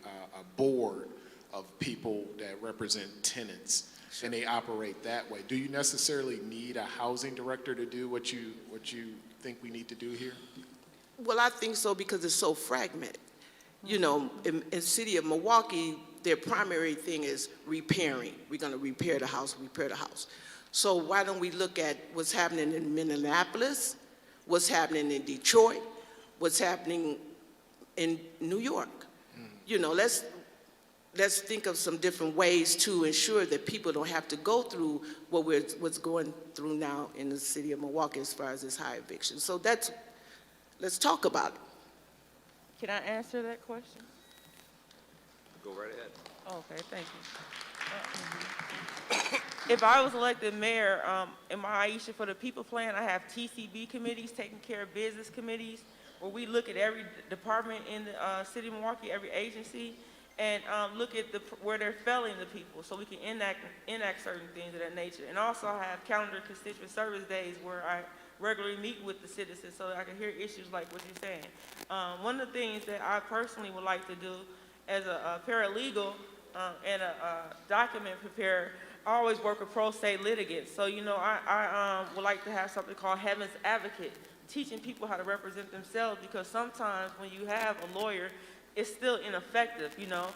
board of people that represent tenants, and they operate that way. Do you necessarily need a housing director to do what you think we need to do here? Well, I think so, because it's so fragmented. You know, in the city of Milwaukee, their primary thing is repairing. We're going to repair the house, repair the house. So why don't we look at what's happening in Minneapolis, what's happening in Detroit, what's happening in New York? You know, let's think of some different ways to ensure that people don't have to go through what's going through now in the city of Milwaukee as far as this high eviction. So let's talk about it. Can I answer that question? Go right ahead. Okay, thank you. If I was elected mayor, in my Aisha for the People plan, I have TCB committees taking care of business committees, where we look at every department in the city of Milwaukee, every agency, and look at where they're failing the people, so we can enact certain things of that nature. And also I have calendar constituent service days where I regularly meet with the citizens so that I can hear issues like what you're saying. One of the things that I personally would like to do as a paralegal and a document preparer, I always work with pro se litigants. So, you know, I would like to have something called Heaven's Advocate, teaching people how to represent themselves, because sometimes when you have a lawyer, it's still ineffective, you know.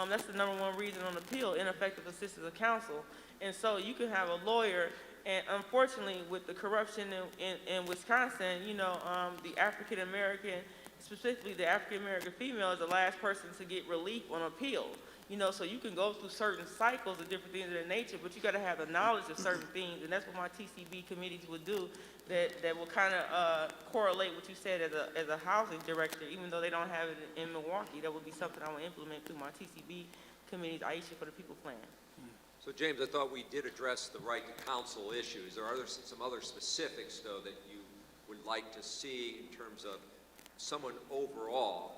That's the #1 reason on appeal, ineffective assistance of counsel. And so you can have a lawyer, and unfortunately with the corruption in Wisconsin, you know, the African American, specifically the African American female, is the last person to get relief on appeal. You know, so you can go through certain cycles of different things of that nature, but you got to have the knowledge of certain things, and that's what my TCB committees would do, that will kind of correlate what you said as a housing director, even though they don't have it in Milwaukee. That would be something I would implement through my TCB committees, Aisha for the People plan. So James, I thought we did address the right to counsel issues. There are some other specifics, though, that you would like to see in terms of someone overall.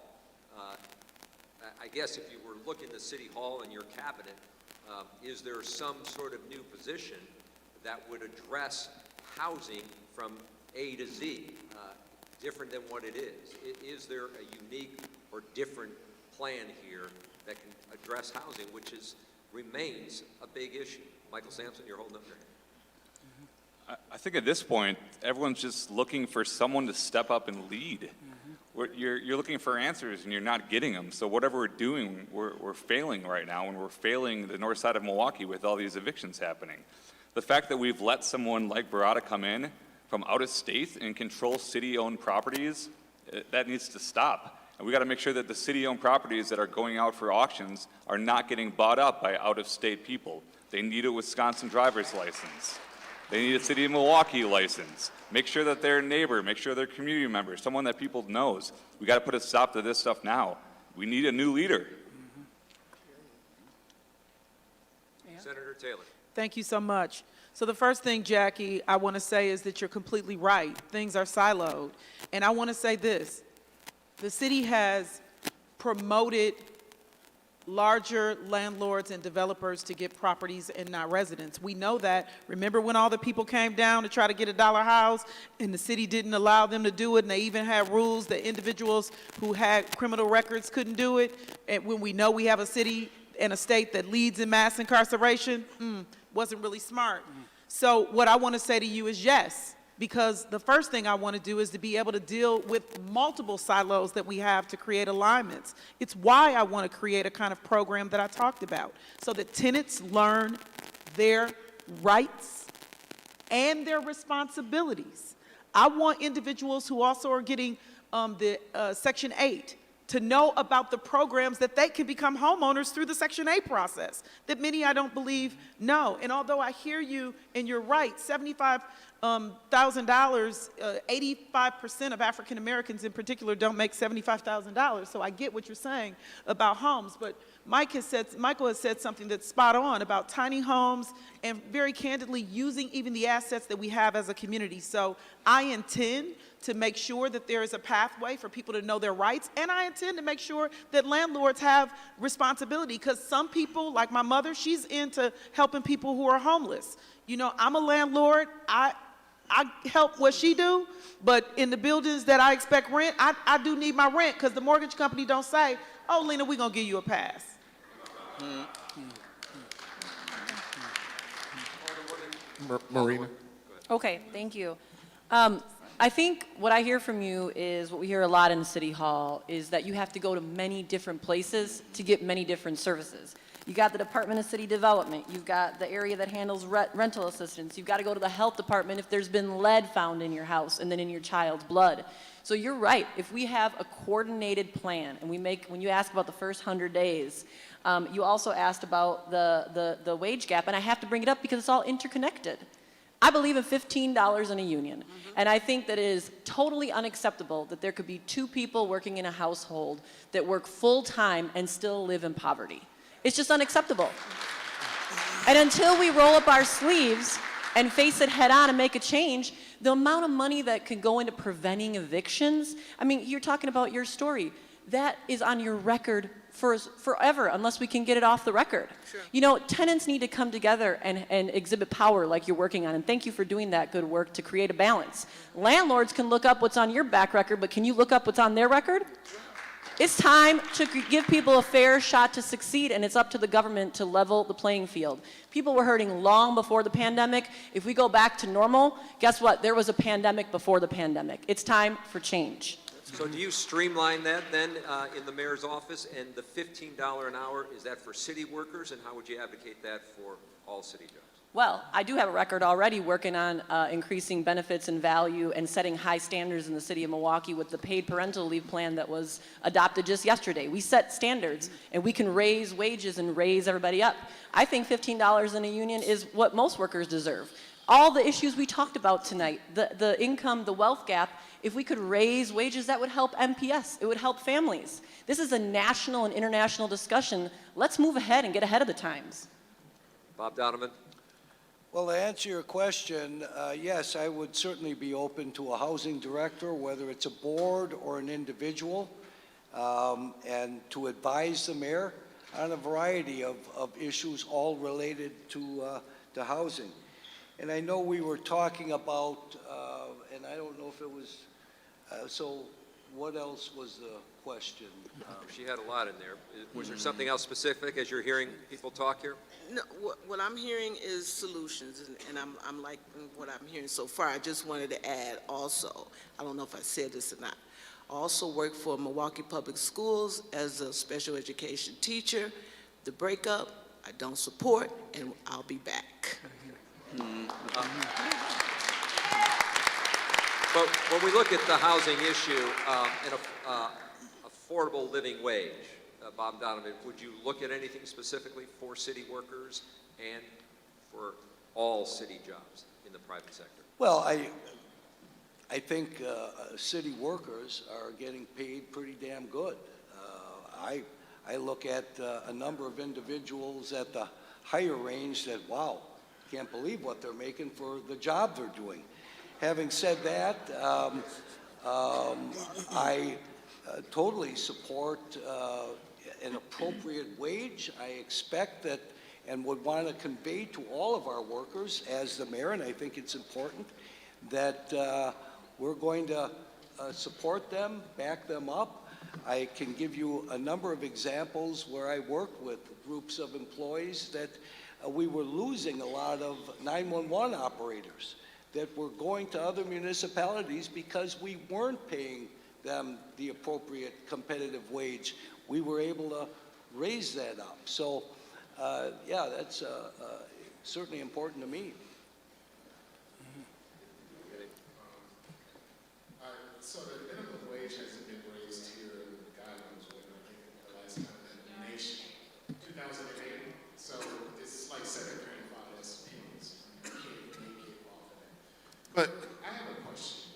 I guess if you were looking at City Hall and your cabinet, is there some sort of new position that would address housing from A to Z, different than what it is? Is there a unique or different plan here that can address housing, which remains a big issue? Michael Sampson, you're holding up your hand. I think at this point, everyone's just looking for someone to step up and lead. You're looking for answers and you're not getting them. So whatever we're doing, we're failing right now, and we're failing the north side of Milwaukee with all these evictions happening. The fact that we've let someone like Beretta come in from out of state and control city-owned properties, that needs to stop. And we got to make sure that the city-owned properties that are going out for auctions are not getting bought up by out-of-state people. They need a Wisconsin driver's license. They need a City of Milwaukee license. Make sure that they're a neighbor, make sure they're a community member, someone that people knows. We got to put a stop to this stuff now. We need a new leader. Senator Taylor. Thank you so much. So the first thing, Jackie, I want to say is that you're completely right. Things are siloed. And I want to say this. The city has promoted larger landlords and developers to get properties and not residents. We know that. Remember when all the people came down to try to get a dollar house and the city didn't allow them to do it, and they even had rules that individuals who had criminal records couldn't do it? And when we know we have a city and a state that leads in mass incarceration, wasn't really smart. So what I want to say to you is yes, because the first thing I want to do is to be able to deal with multiple silos that we have to create alignments. It's why I want to create a kind of program that I talked about, so that tenants learn their rights and their responsibilities. I want individuals who also are getting the Section 8 to know about the programs that they can become homeowners through the Section 8 process, that many, I don't believe, know. And although I hear you, and you're right, $75,000, 85% of African Americans in particular don't make $75,000, so I get what you're saying about homes. But Michael has said something that's spot on about tiny homes and very candidly using even the assets that we have as a community. So I intend to make sure that there is a pathway for people to know their rights, and I intend to make sure that landlords have responsibility, because some people, like my mother, she's into helping people who are homeless. You know, I'm a landlord. I help what she do, but in the buildings that I expect rent, I do need my rent, because the mortgage company don't say, oh, Lena, we're going to give you a pass. Marina? Okay, thank you. I think what I hear from you is what we hear a lot in City Hall is that you have to go to many different places to get many different services. You got the Department of City Development, you've got the area that handles rental assistance, you've got to go to the health department if there's been lead found in your house and then in your child's blood. So you're right, if we have a coordinated plan, and when you ask about the first 100 days, you also asked about the wage gap, and I have to bring it up because it's all interconnected. I believe in $15 in a union, and I think that it is totally unacceptable that there could be two people working in a household that work full-time and still live in poverty. It's just unacceptable. And until we roll up our sleeves and face it head on and make a change, the amount of money that can go into preventing evictions, I mean, you're talking about your story. That is on your record for forever, unless we can get it off the record. Sure. You know, tenants need to come together and exhibit power like you're working on, and thank you for doing that good work to create a balance. Landlords can look up what's on your back record, but can you look up what's on their record? It's time to give people a fair shot to succeed, and it's up to the government to level the playing field. People were hurting long before the pandemic. If we go back to normal, guess what? There was a pandemic before the pandemic. It's time for change. So do you streamline that then in the mayor's office? And the $15 an hour, is that for city workers? And how would you advocate that for all city jobs? Well, I do have a record already working on increasing benefits and value and setting high standards in the city of Milwaukee with the paid parental leave plan that was adopted just yesterday. We set standards, and we can raise wages and raise everybody up. I think $15 in a union is what most workers deserve. All the issues we talked about tonight, the income, the wealth gap, if we could raise wages, that would help MPS. It would help families. This is a national and international discussion. Let's move ahead and get ahead of the times. Bob Donovan. Well, to answer your question, yes, I would certainly be open to a housing director, whether it's a board or an individual, and to advise the mayor on a variety of issues all related to housing. And I know we were talking about, and I don't know if it was, so what else was the question? She had a lot in there. Was there something else specific as you're hearing people talk here? No, what I'm hearing is solutions, and I'm liking what I'm hearing so far. I just wanted to add also, I don't know if I said this or not, I also work for Milwaukee Public Schools as a special education teacher. The breakup, I don't support, and I'll be back. But when we look at the housing issue and affordable living wage, Bob Donovan, would you look at anything specifically for city workers and for all city jobs in the private sector? Well, I think city workers are getting paid pretty damn good. I look at a number of individuals at the higher range that, wow, can't believe what they're making for the job they're doing. Having said that, I totally support an appropriate wage. I expect that and would want to convey to all of our workers as the mayor, and I think it's important, that we're going to support them, back them up. I can give you a number of examples where I worked with groups of employees that we were losing a lot of 911 operators that were going to other municipalities because we weren't paying them the appropriate competitive wage. We were able to raise that up. So, yeah, that's certainly important to me. So the minimum wage hasn't been raised here in the guidelines, I think the last time in the nation, 2008. So it's like 7.35 pennies. You can't get off of that. But I have a question.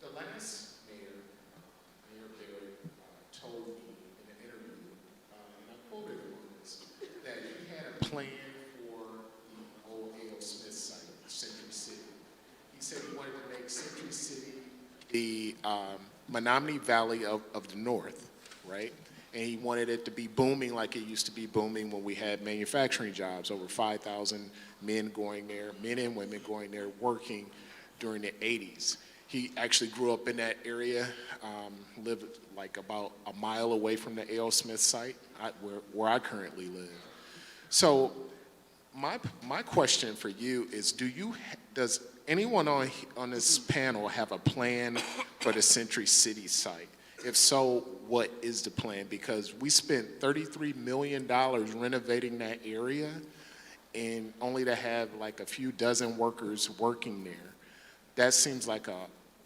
The last mayor, Mayor Barrett, told me in an interview, and I quoted him on this, that he had a plan for the old A.O. Smith site, Century City. He said he wanted to make Century City the Menominee Valley of the North, right? And he wanted it to be booming like it used to be booming when we had manufacturing jobs, over 5,000 men going there, men and women going there working during the 80s. He actually grew up in that area, lived like about a mile away from the A.O. Smith site, where I currently live. So my question for you is, does anyone on this panel have a plan for the Century City site? If so, what is the plan? Because we spent $33 million renovating that area, and only to have like a few dozen workers working there. That seems like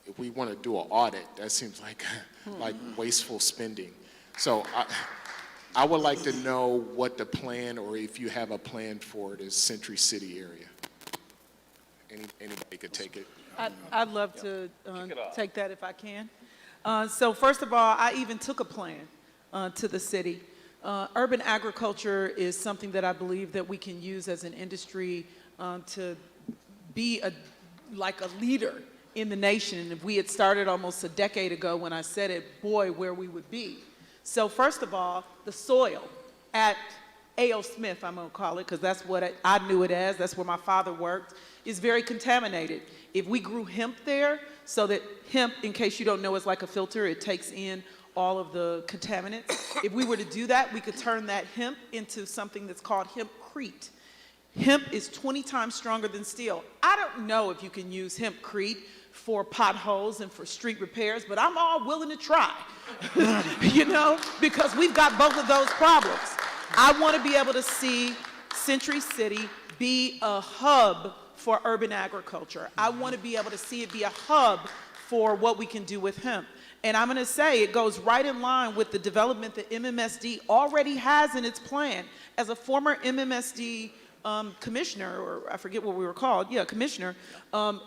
if we want to do an audit, that seems like wasteful spending. So I would like to know what the plan, or if you have a plan for the Century City area. Anybody could take it. I'd love to take that if I can. So first of all, I even took a plan to the city. Urban agriculture is something that I believe that we can use as an industry to be like a leader in the nation. And if we had started almost a decade ago when I said it, boy, where we would be. So first of all, the soil at A.O. Smith, I'm going to call it, because that's what I knew it as, that's where my father worked, is very contaminated. If we grew hemp there, so that hemp, in case you don't know, is like a filter, it takes in all of the contaminants. If we were to do that, we could turn that hemp into something that's called hempcrete. Hemp is 20 times stronger than steel. I don't know if you can use hempcrete for potholes and for street repairs, but I'm all willing to try, you know, because we've got both of those problems. I want to be able to see Century City be a hub for urban agriculture. I want to be able to see it be a hub for what we can do with hemp. And I'm going to say it goes right in line with the development that MMSD already has in its plan. As a former MMSD commissioner, or I forget what we were called, commissioner,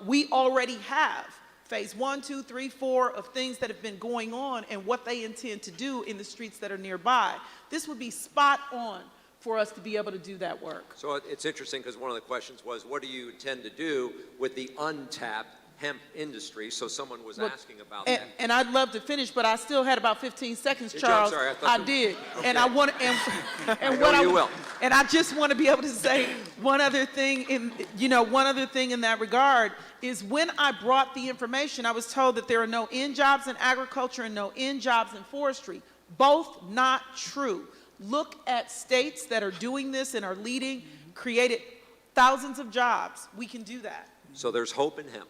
we already have phase 1, 2, 3, 4 of things that have been going on and what they intend to do in the streets that are nearby. This would be spot on for us to be able to do that work. So it's interesting because one of the questions was, what do you intend to do with the untapped hemp industry? So someone was asking about that. And I'd love to finish, but I still had about 15 seconds, I'm Charles. sorry, I did. Okay. And I want and I know you will. And I just want to be able to say one other thing in that regard is when I brought the information, I was told that there are no end jobs in agriculture and no end jobs in forestry. Both not true. Look at states that are doing this and are leading, created thousands of jobs. We can do that. So there's hope in hemp.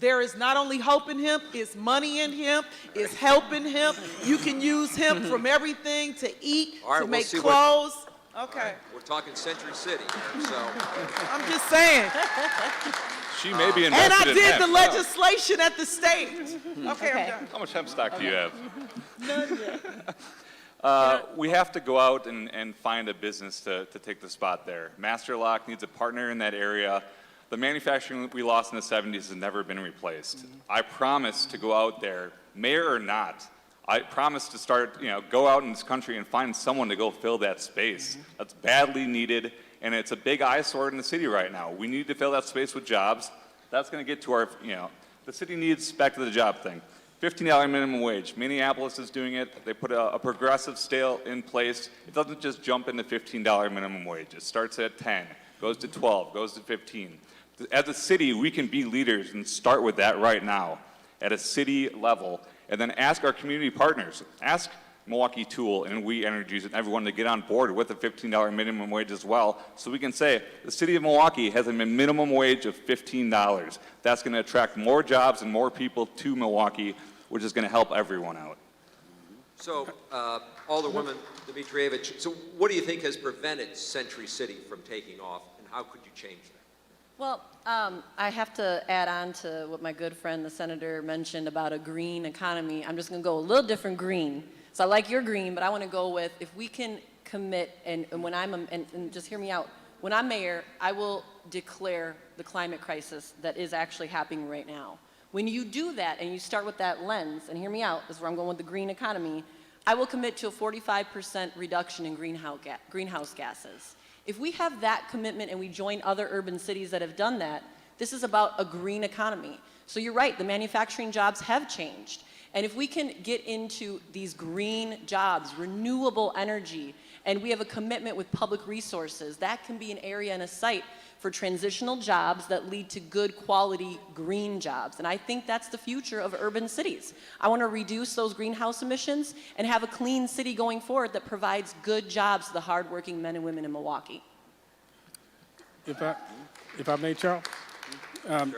There is not only hope in hemp, it's money in hemp, it's help in hemp. You can use hemp from everything to eat, All right, to we'll make see clothes. Okay. We're talking Century City, so. I'm just saying. She may be And invested I in did hemp. the legislation at the state. Okay, Okay. I'm done. How much hemp stock do you have? None yet. We have to go out and find a business to take the spot there. Master Lock needs a partner in that area. The manufacturing we lost in the 70s has never been replaced. I promise to go out there, mayor or not, I promise to start, go out in this country and find someone to go fill that space. That's badly needed, and it's a big eyesore in the city right now. We need to fill that space with jobs. That's going to get to our, the city needs back to the job thing. $15 minimum wage. Minneapolis is doing it. They put a progressive scale in place. It doesn't just jump into $15 minimum wage. It starts at 10, goes to 12, goes to 15. As a city, we can be leaders and start with that right now at a city level, and then ask our community partners, ask Milwaukee Tool and We Energies and everyone to get on board with a $15 minimum wage as well, so we can say the city of Milwaukee has a minimum wage of $15. That's going to attract more jobs and more people to Milwaukee, which is going to help everyone out. So, Alderwoman Dmitrievich, so what do you think has prevented Century City from taking off, and how could you change that? Well, I have to add on to what my good friend, the senator, mentioned about a green economy. I'm just going to go a little different green. So I like your green, but I want to go with, if we can commit, and when and just hear me out, when I'm mayor, I will declare the climate crisis that is actually happening right now. When you do that and you start with that lens, and hear me out, this is where I'm going with the green economy, I will commit to a 45% reduction in greenhouse gases. If we have that commitment and we join other urban cities that have done that, this is about a green economy. So you're right, the manufacturing jobs have changed. And if we can get into these green jobs, renewable energy, and we have a commitment with public resources, that can be an area and a site for transitional jobs that lead to good quality green jobs. And I think that's the future of urban cities. I want to reduce those greenhouse emissions and have a clean city going forward that provides good jobs to the hardworking men and women in Milwaukee. If I may, Charles?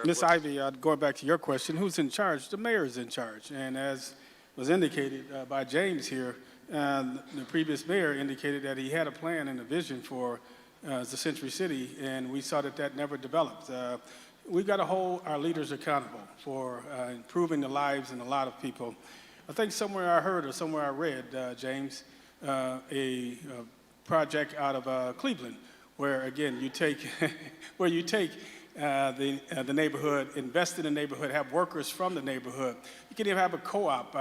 Ms. Ivy, going back to your question, who's in charge? The mayor is in charge. And as was indicated by James here, the previous mayor indicated that he had a plan and a vision for the Century City, and we saw that that never developed. We've got to hold our leaders accountable for improving the lives of a lot of people. I think somewhere I heard or somewhere I read, James, a project out of Cleveland, where again you take the neighborhood, invest in the neighborhood, have workers from the neighborhood. You can even have a co-op,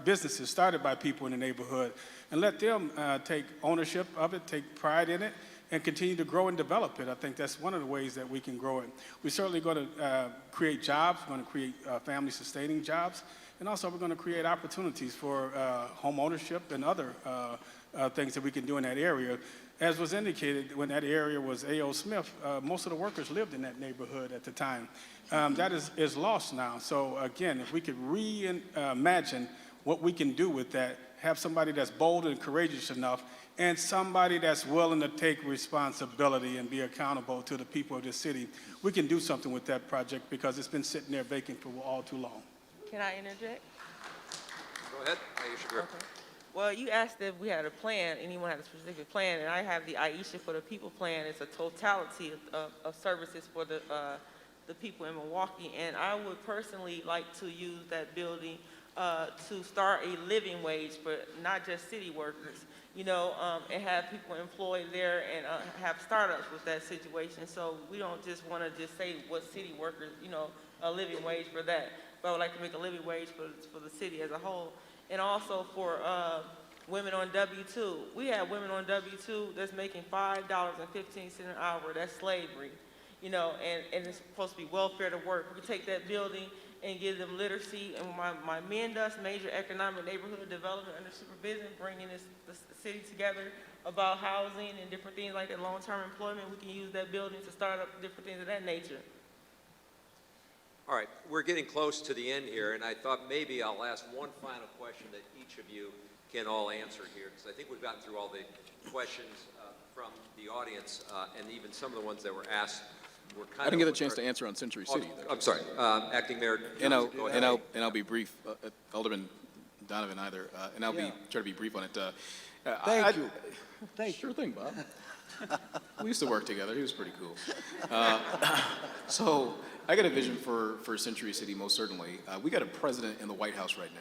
businesses started by people in the neighborhood, and let them take ownership of it, take pride in it, and continue to grow and develop it. I think that's one of the ways that we can grow it. We're certainly going to create jobs, we're going to create family-sustaining jobs, and also we're going to create opportunities for home ownership and other things that we can do in that area. As was indicated, when that area was A.O. Smith, most of the workers lived in that neighborhood at the time. That is lost now. So again, if we could reimagine what we can do with that, have somebody that's bold and courageous enough, and somebody that's willing to take responsibility and be accountable to the people of this city, we can do something with that project because it's been sitting there vacant for all too long. Can I interject? Go ahead, Aisha Griffin. Okay. Well, you asked if we had a plan, anyone had a specific plan, and I have the Aisha for the People plan. It's a totality of services for the people in Milwaukee, and I would personally like to use that building to start a living wage for not just city workers, and have people employed there and have startups with that situation. So we don't just want to just say what city workers, a living wage for that, but I would like to make a living wage for the city as a whole. And also for women on W-2. We have women on W-2 that's making $5.15 an hour. That's slavery, and it's supposed to be welfare to work. We take that building and give them literacy. And my men does major economic neighborhood development under supervision, bringing the city together about housing and different things like that, long-term employment. We can use that building to start up different things of that nature. All right, we're getting close to the end here, and I thought maybe I'll ask one final question that each of you can all answer here, because I think we've gotten through all the questions from the audience, and even some of the ones that were asked were kind of... I didn't get a chance to answer on Century City. I'm sorry, Acting Mayor And Johnson, go ahead. I'll be brief. Alderman Donovan either, and I'll Yeah. try to be brief on it. Thank you. Thank Sure thing, Bob. We used to work together. He was pretty cool. So I got a vision for Century City, most certainly. We got a president in the White House right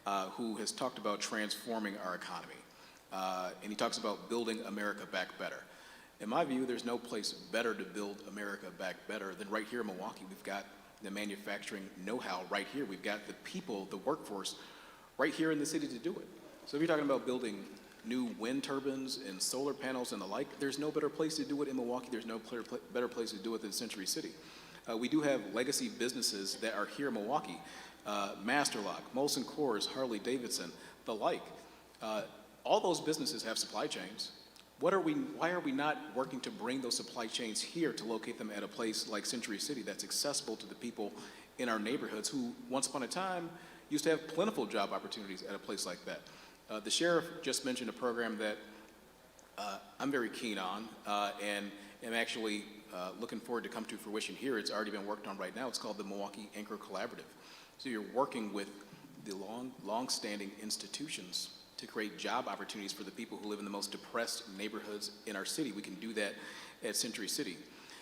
now who has talked about transforming our economy. And he talks about building America back better. In my view, there's no place better to build America back better than right here in Milwaukee. We've got the manufacturing know-how right here. We've got the people, the workforce, right here in the city to do it. So if you're talking about building new wind turbines and solar panels and the like, there's no better place to do it in Milwaukee. There's no better place to do it than Century City. We do have legacy businesses that are here in Milwaukee. Masterlock, Molson Coors, Harley Davidson, the like. All those businesses have supply chains. Why are we not working to bring those supply chains here to locate them at a place like Century City that's accessible to the people in our neighborhoods who once upon a time used to have plentiful job opportunities at a place like that? The sheriff just mentioned a program that I'm very keen on and am actually looking forward to come to fruition here. It's already been worked on right now. It's called the Milwaukee Anchor Collaborative. So you're working with the long-standing institutions to create job opportunities for the people who live in the most depressed neighborhoods in our city. We can do that at Century City.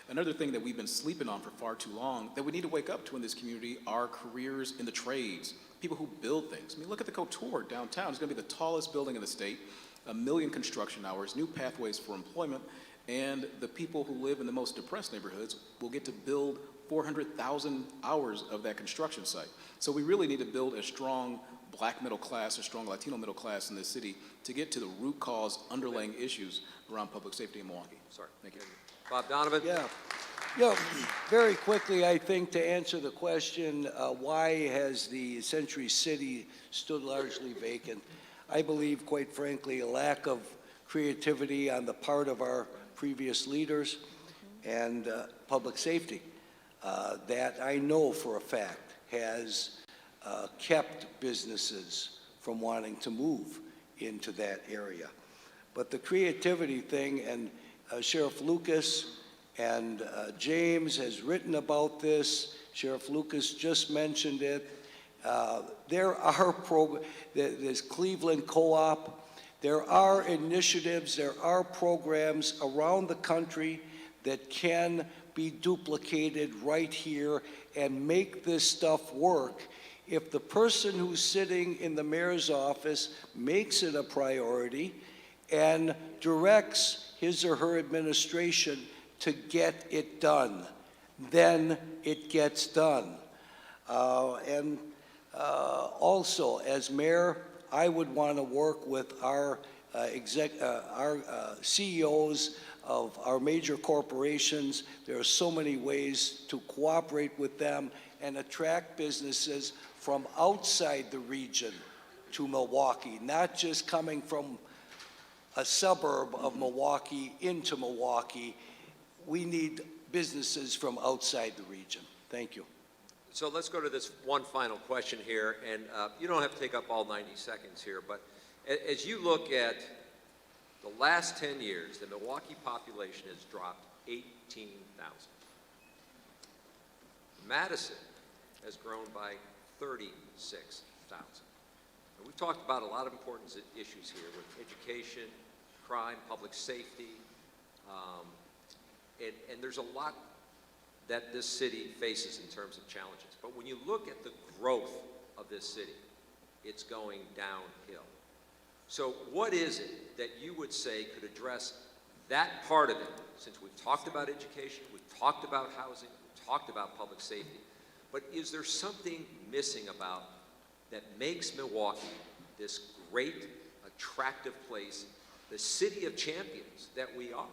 Another thing that we've been sleeping on for far too long that we need to wake up to in this community are careers in the trades, people who build things. I mean, look at the Couture downtown. It's going to be the tallest building in the state, 1 million construction hours, new pathways for employment, and the people who live in the most depressed neighborhoods will get to build 400,000 hours of that construction site. So we really need to build a strong Black middle class, a strong Latino middle class in this city to get to the root cause underlying issues around public safety in Milwaukee. Sorry. Thank you. Bob Donovan? Yeah, very quickly, I think to answer the question, why has the Century City stood largely vacant? I believe, quite frankly, a lack of creativity on the part of our previous leaders and public safety that I know for a fact has kept businesses from wanting to move into that area. But the creativity thing, and Sheriff Lucas and James has written about this. Sheriff Lucas just mentioned it. There are there's Cleveland Co-op. There are initiatives, there are programs around the country that can be duplicated right here and make this stuff work. If the person who's sitting in the mayor's office makes it a priority and directs his or her administration to get it done, then it gets done. Also, as mayor, I would want to work with our CEOs of our major corporations. There are so many ways to cooperate with them and attract businesses from outside the region to Milwaukee, not just coming from a suburb of Milwaukee into Milwaukee. We need businesses from outside the region. Thank you. So let's go to this one final question here, and you don't have to take up all 90 seconds here, but as you look at the last 10 years, the Milwaukee population has dropped 18,000. Madison has grown by 36,000. And we've talked about a lot of important issues here with education, crime, public safety, and there's a lot that this city faces in terms of challenges. But when you look at the growth of this city, it's going downhill. So what is it that you would say could address that part of it? Since we've talked about education, we've talked about housing, we've talked about public safety, but is there something missing about that makes Milwaukee this great, attractive place, the city of champions that we are,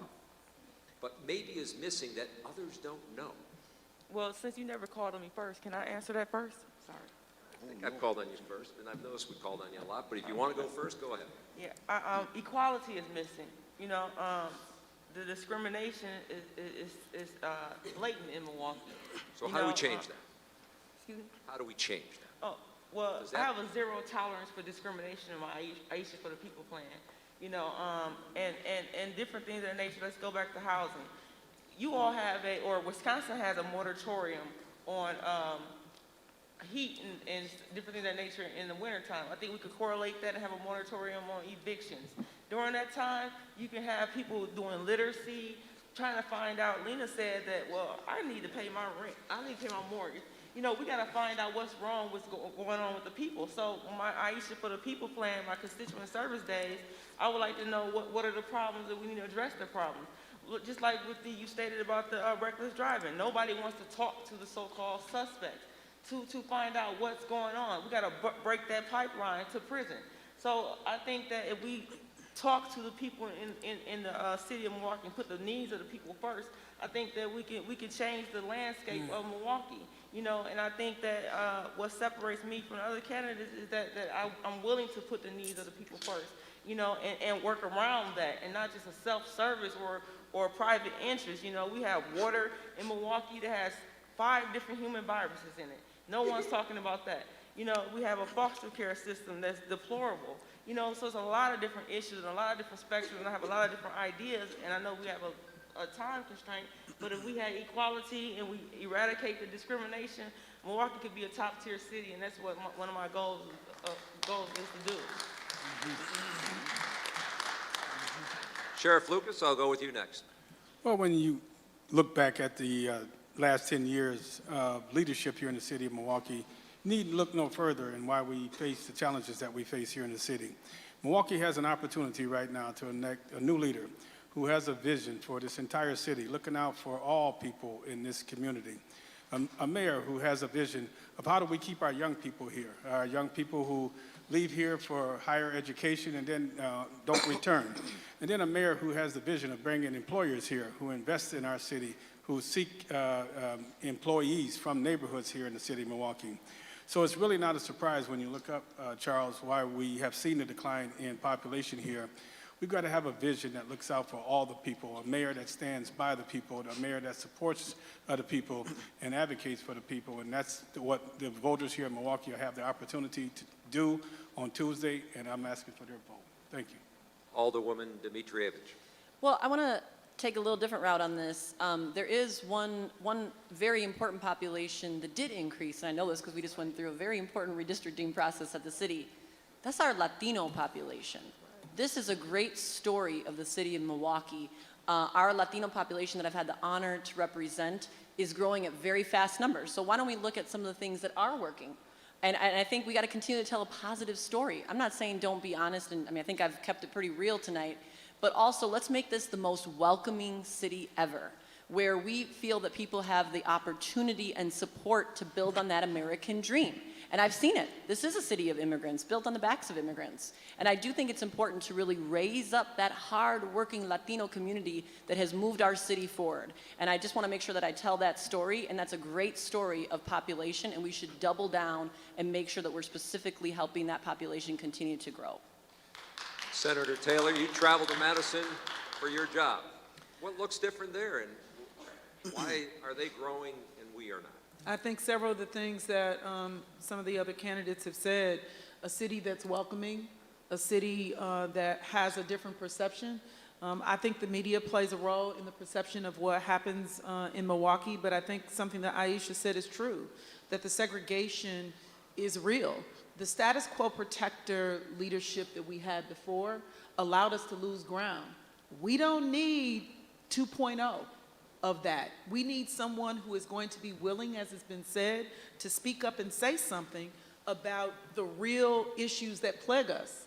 but maybe is missing that others don't know? Well, since you never called on me first, can I answer that first? Sorry. I think I've called on you first, and I've noticed we called on you a lot, but if you want to go first, go ahead. Yeah, equality is missing. You know, the discrimination is blatant in Milwaukee. So how do we change that? Excuse me? How do we change that? Oh, well, I have a zero tolerance for discrimination in my Aisha for the People plan. You know, and different things of that nature. Let's go back to housing. You all have or Wisconsin has a moratorium on heat and different things of that nature in the wintertime. I think we could correlate that and have a moratorium on evictions. During that time, you can have people doing literacy, trying to find out. Lena said that, well, I need to pay my rent. I need to pay my mortgage. You know, we got to find out what's wrong, what's going on with the people. So my Aisha for the People plan, my constituent service days, I would like to know what are the problems that we need to address the problems. Just like with you stated about the reckless driving. Nobody wants to talk to the so-called suspects to find out what's going on. We got to break that pipeline to prison. So I think that if we talk to the people in the city of Milwaukee and put the needs of the people first, I think that we can change the landscape of Milwaukee. You know, and I think that what separates me from other candidates is that I'm willing to put the needs of the people first, you know, and work around that, and not just a self-service or a private interest. You know, we have water in Milwaukee that has 5 different human viruses in it. No one's talking about that. You know, we have a foster care system that's deplorable. You know, so it's a lot of different issues and a lot of different spectrums, and I have a lot of different ideas, and I know we have a time constraint, but if we had equality and we eradicate the discrimination, Milwaukee could be a top-tier city, and that's what one of my goals is to do. Sheriff Lucas, I'll go with you next. Well, when you look back at the last 10 years of leadership here in the city of Milwaukee, you need to look no further in why we face the challenges that we face here in the city. Milwaukee has an opportunity right now to elect a new leader who has a vision for this entire city, looking out for all people in this community. A mayor who has a vision of how do we keep our young people here, our young people who leave here for higher education and then don't return. And then a mayor who has the vision of bringing employers here, who invest in our city, who seek employees from neighborhoods here in the city of Milwaukee. So it's really not a surprise when you look up, Charles, why we have seen a decline in population here. We've got to have a vision that looks out for all the people, a mayor that stands by the people, a mayor that supports the people and advocates for the people, and that's what the voters here in Milwaukee have the opportunity to do on Tuesday, and I'm asking for their vote. Thank you. Alderwoman Dimitrievich. Well, I want to take a little different route on this. There is one very important population that did increase, and I know this because we just went through a very important redistricting process at the city. That's our Latino population. This is a great story of the city of Milwaukee. Our Latino population that I've had the honor to represent is growing at very fast numbers. So why don't we look at some of the things that are working? And I think we got to continue to tell a positive story. I'm not saying don't be honest, and I mean, I think I've kept it pretty real tonight, but also let's make this the most welcoming city ever, where we feel that people have the opportunity and support to build on that American dream. And I've seen it. This is a city of immigrants, built on the backs of immigrants. And I do think it's important to really raise up that hard-working Latino community that has moved our city forward. And I just want to make sure that I tell that story, and that's a great story of population, and we should double down and make sure that we're specifically helping that population continue to grow. Senator Taylor, you traveled to Madison for your job. What looks different there, and why are they growing and we are not? I think several of the things that some of the other candidates have said, a city that's welcoming, a city that has a different perception. I think the media plays a role in the perception of what happens in Milwaukee, but I think something that Aisha said is true, that the segregation is real. The status quo protector leadership that we had before allowed us to lose ground. We don't need 2.0. of that. We need someone who is going to be willing, as has been said, to speak up and say something about the real issues that plague us.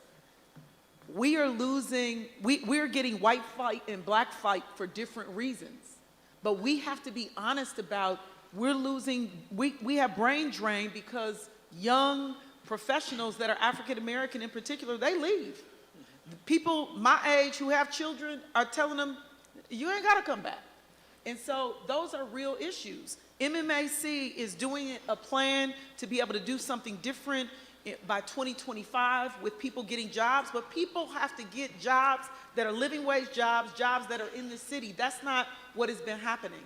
We are losing, we're getting white fight and black fight for different reasons. But we have to be honest about we're losing, we have brain drain because young professionals that are African American in particular, they leave. People my age who have children are telling them, you ain't gotta come back. And so those are real issues. MMAC is doing a plan to be able to do something different by 2025 with people getting jobs, but people have to get jobs that are living wage jobs, jobs that are in the city. That's not what has been happening.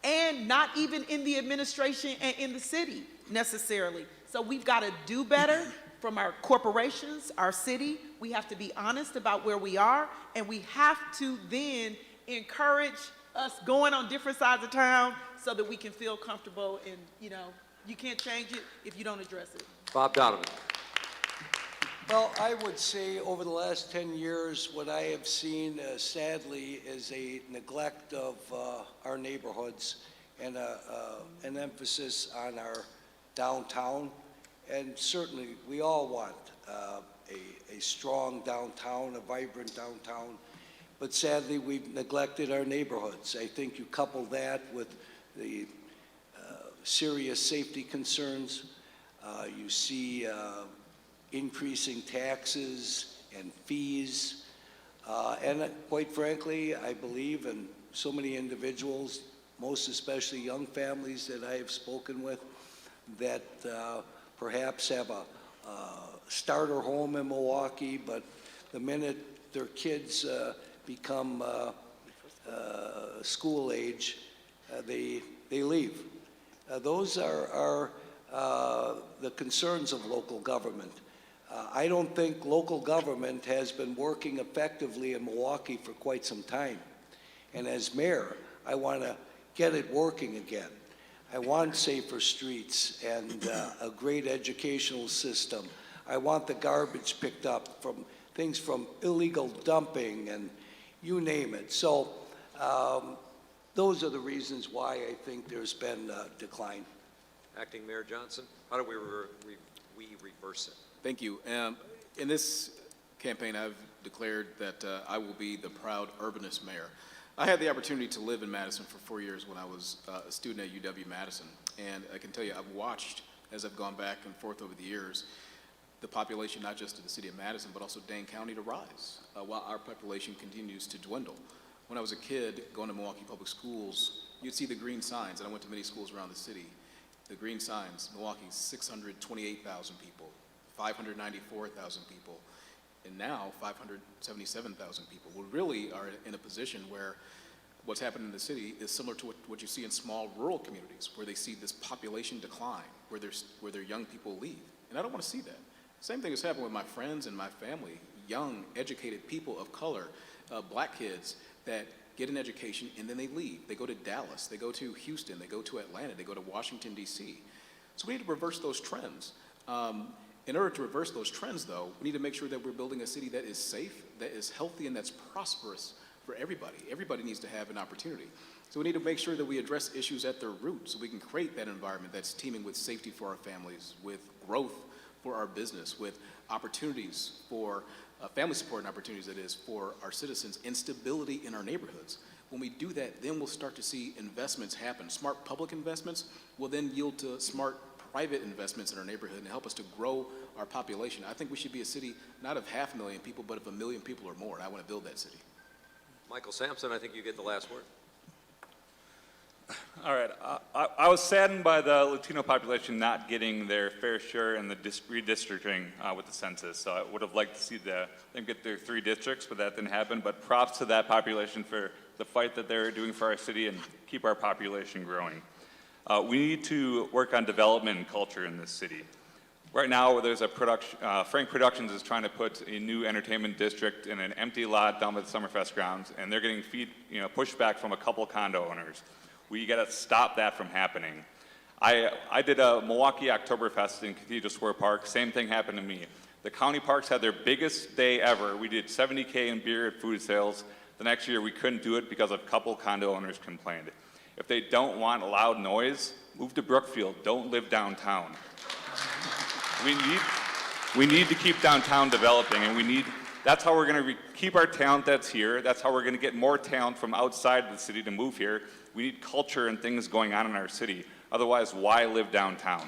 And not even in the administration and in the city necessarily. So we've got to do better from our corporations, our city. We have to be honest about where we are, and we have to then encourage us going on different sides of town so that we can feel comfortable in, You can't change it if you don't address it. Bob Donovan. Well, I would say over the last 10 years, what I have seen sadly is a neglect of our neighborhoods and an emphasis on our downtown. And certainly, we all want a strong downtown, a vibrant downtown. But sadly, we've neglected our neighborhoods. I think you couple that with the serious safety concerns. You see increasing taxes and fees. And quite frankly, I believe, and so many individuals, most especially young families that I have spoken with, that perhaps have a starter home in Milwaukee, but the minute their kids become school age, they leave. Those are the concerns of local government. I don't think local government has been working effectively in Milwaukee for quite some time. And as mayor, I want to get it working again. I want safer streets and a great educational system. I want the garbage picked up from things from illegal dumping and you name it. So those are the reasons why I think there's been a decline. Acting Mayor Johnson, how do we reverse it? Thank you. In this campaign, I've declared that I will be the proud urbanist mayor. I had the opportunity to live in Madison for 4 years when I was a student at UW-Madison, and I can tell you I've watched, as I've gone back and forth over the years, the population, not just of the city of Madison, but also Dane County, to rise, while our population continues to dwindle. When I was a kid going to Milwaukee Public Schools, you'd see the green signs, and I went to many schools around the city. The green signs, Milwaukee, 628,000 people, 594,000 people, and now 577,000 people. We really are in a position where what's happened in the city is similar to what you see in small rural communities, where they see this population decline, where their young people leave. And I don't want to see that. Same thing has happened with my friends and my family, young, educated people of color, black kids that get an education and then they leave. They go to Dallas, they go to Houston, they go to Atlanta, they go to Washington, D.C. So we need to reverse those trends. In order to reverse those trends, though, we need to make sure that we're building a city that is safe, that is healthy, and that's prosperous for everybody. Everybody needs to have an opportunity. So we need to make sure that we address issues at their root so we can create that environment that's teeming with safety for our families, with growth for our business, with opportunities for family support and opportunities, that is, for our citizens, and stability in our neighborhoods. When we do that, then we'll start to see investments happen. Smart public investments will then yield to smart private investments in our neighborhood and help us to grow our population. I think we should be a city not of 500,000 people, but of 1 million people or more, and I want to build that city. Michael Sampson, I think you get the last word. All right. I was saddened by the Latino population not getting their fair share in the redistricting with the census. So I would have liked to see them get their 3 districts, but that didn't happen. But props to that population for the fight that they're doing for our city and keep our population growing. We need to work on development and culture in this city. Right now, there's a production, Frank Productions is trying to put a new entertainment district in an empty lot down by the Summerfest grounds, and they're getting pushback from a couple condo owners. We got to stop that from happening. I did a Milwaukee Oktoberfest in Cathedral Square Park. Same thing happened to me. The county parks had their biggest day ever. We did $70K in beer and food sales. The next year, we couldn't do it because a couple condo owners complained. If they don't want loud noise, move to Brookfield. Don't live downtown. We need to keep downtown developing, and that's how we're going to keep our talent that's here. That's how we're going to get more talent from outside the city to move here. We need culture and things going on in our city. Otherwise, why live downtown?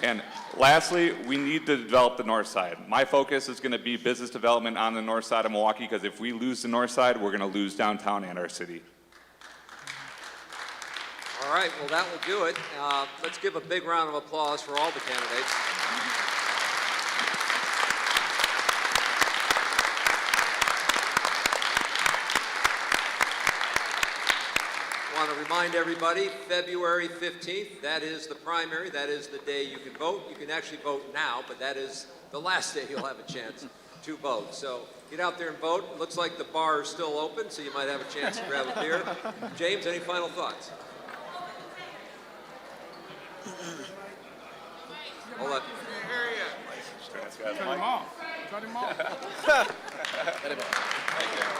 And lastly, we need to develop the north side. My focus is going to be business development on the north side of Milwaukee, because if we lose the north side, we're going to lose downtown and our city. All right, well, that will do it. Let's give a big round of applause for all the candidates. I want to remind everybody, February 15th, that is the primary. That is the day you can vote. You can actually vote now, but that is the last day you'll have a chance to vote. So get out there and vote. It looks like the bar is still open, so you might have a chance to grab a beer. James, any final thoughts? Hold on. Cut him off. Cut him off. Thank you.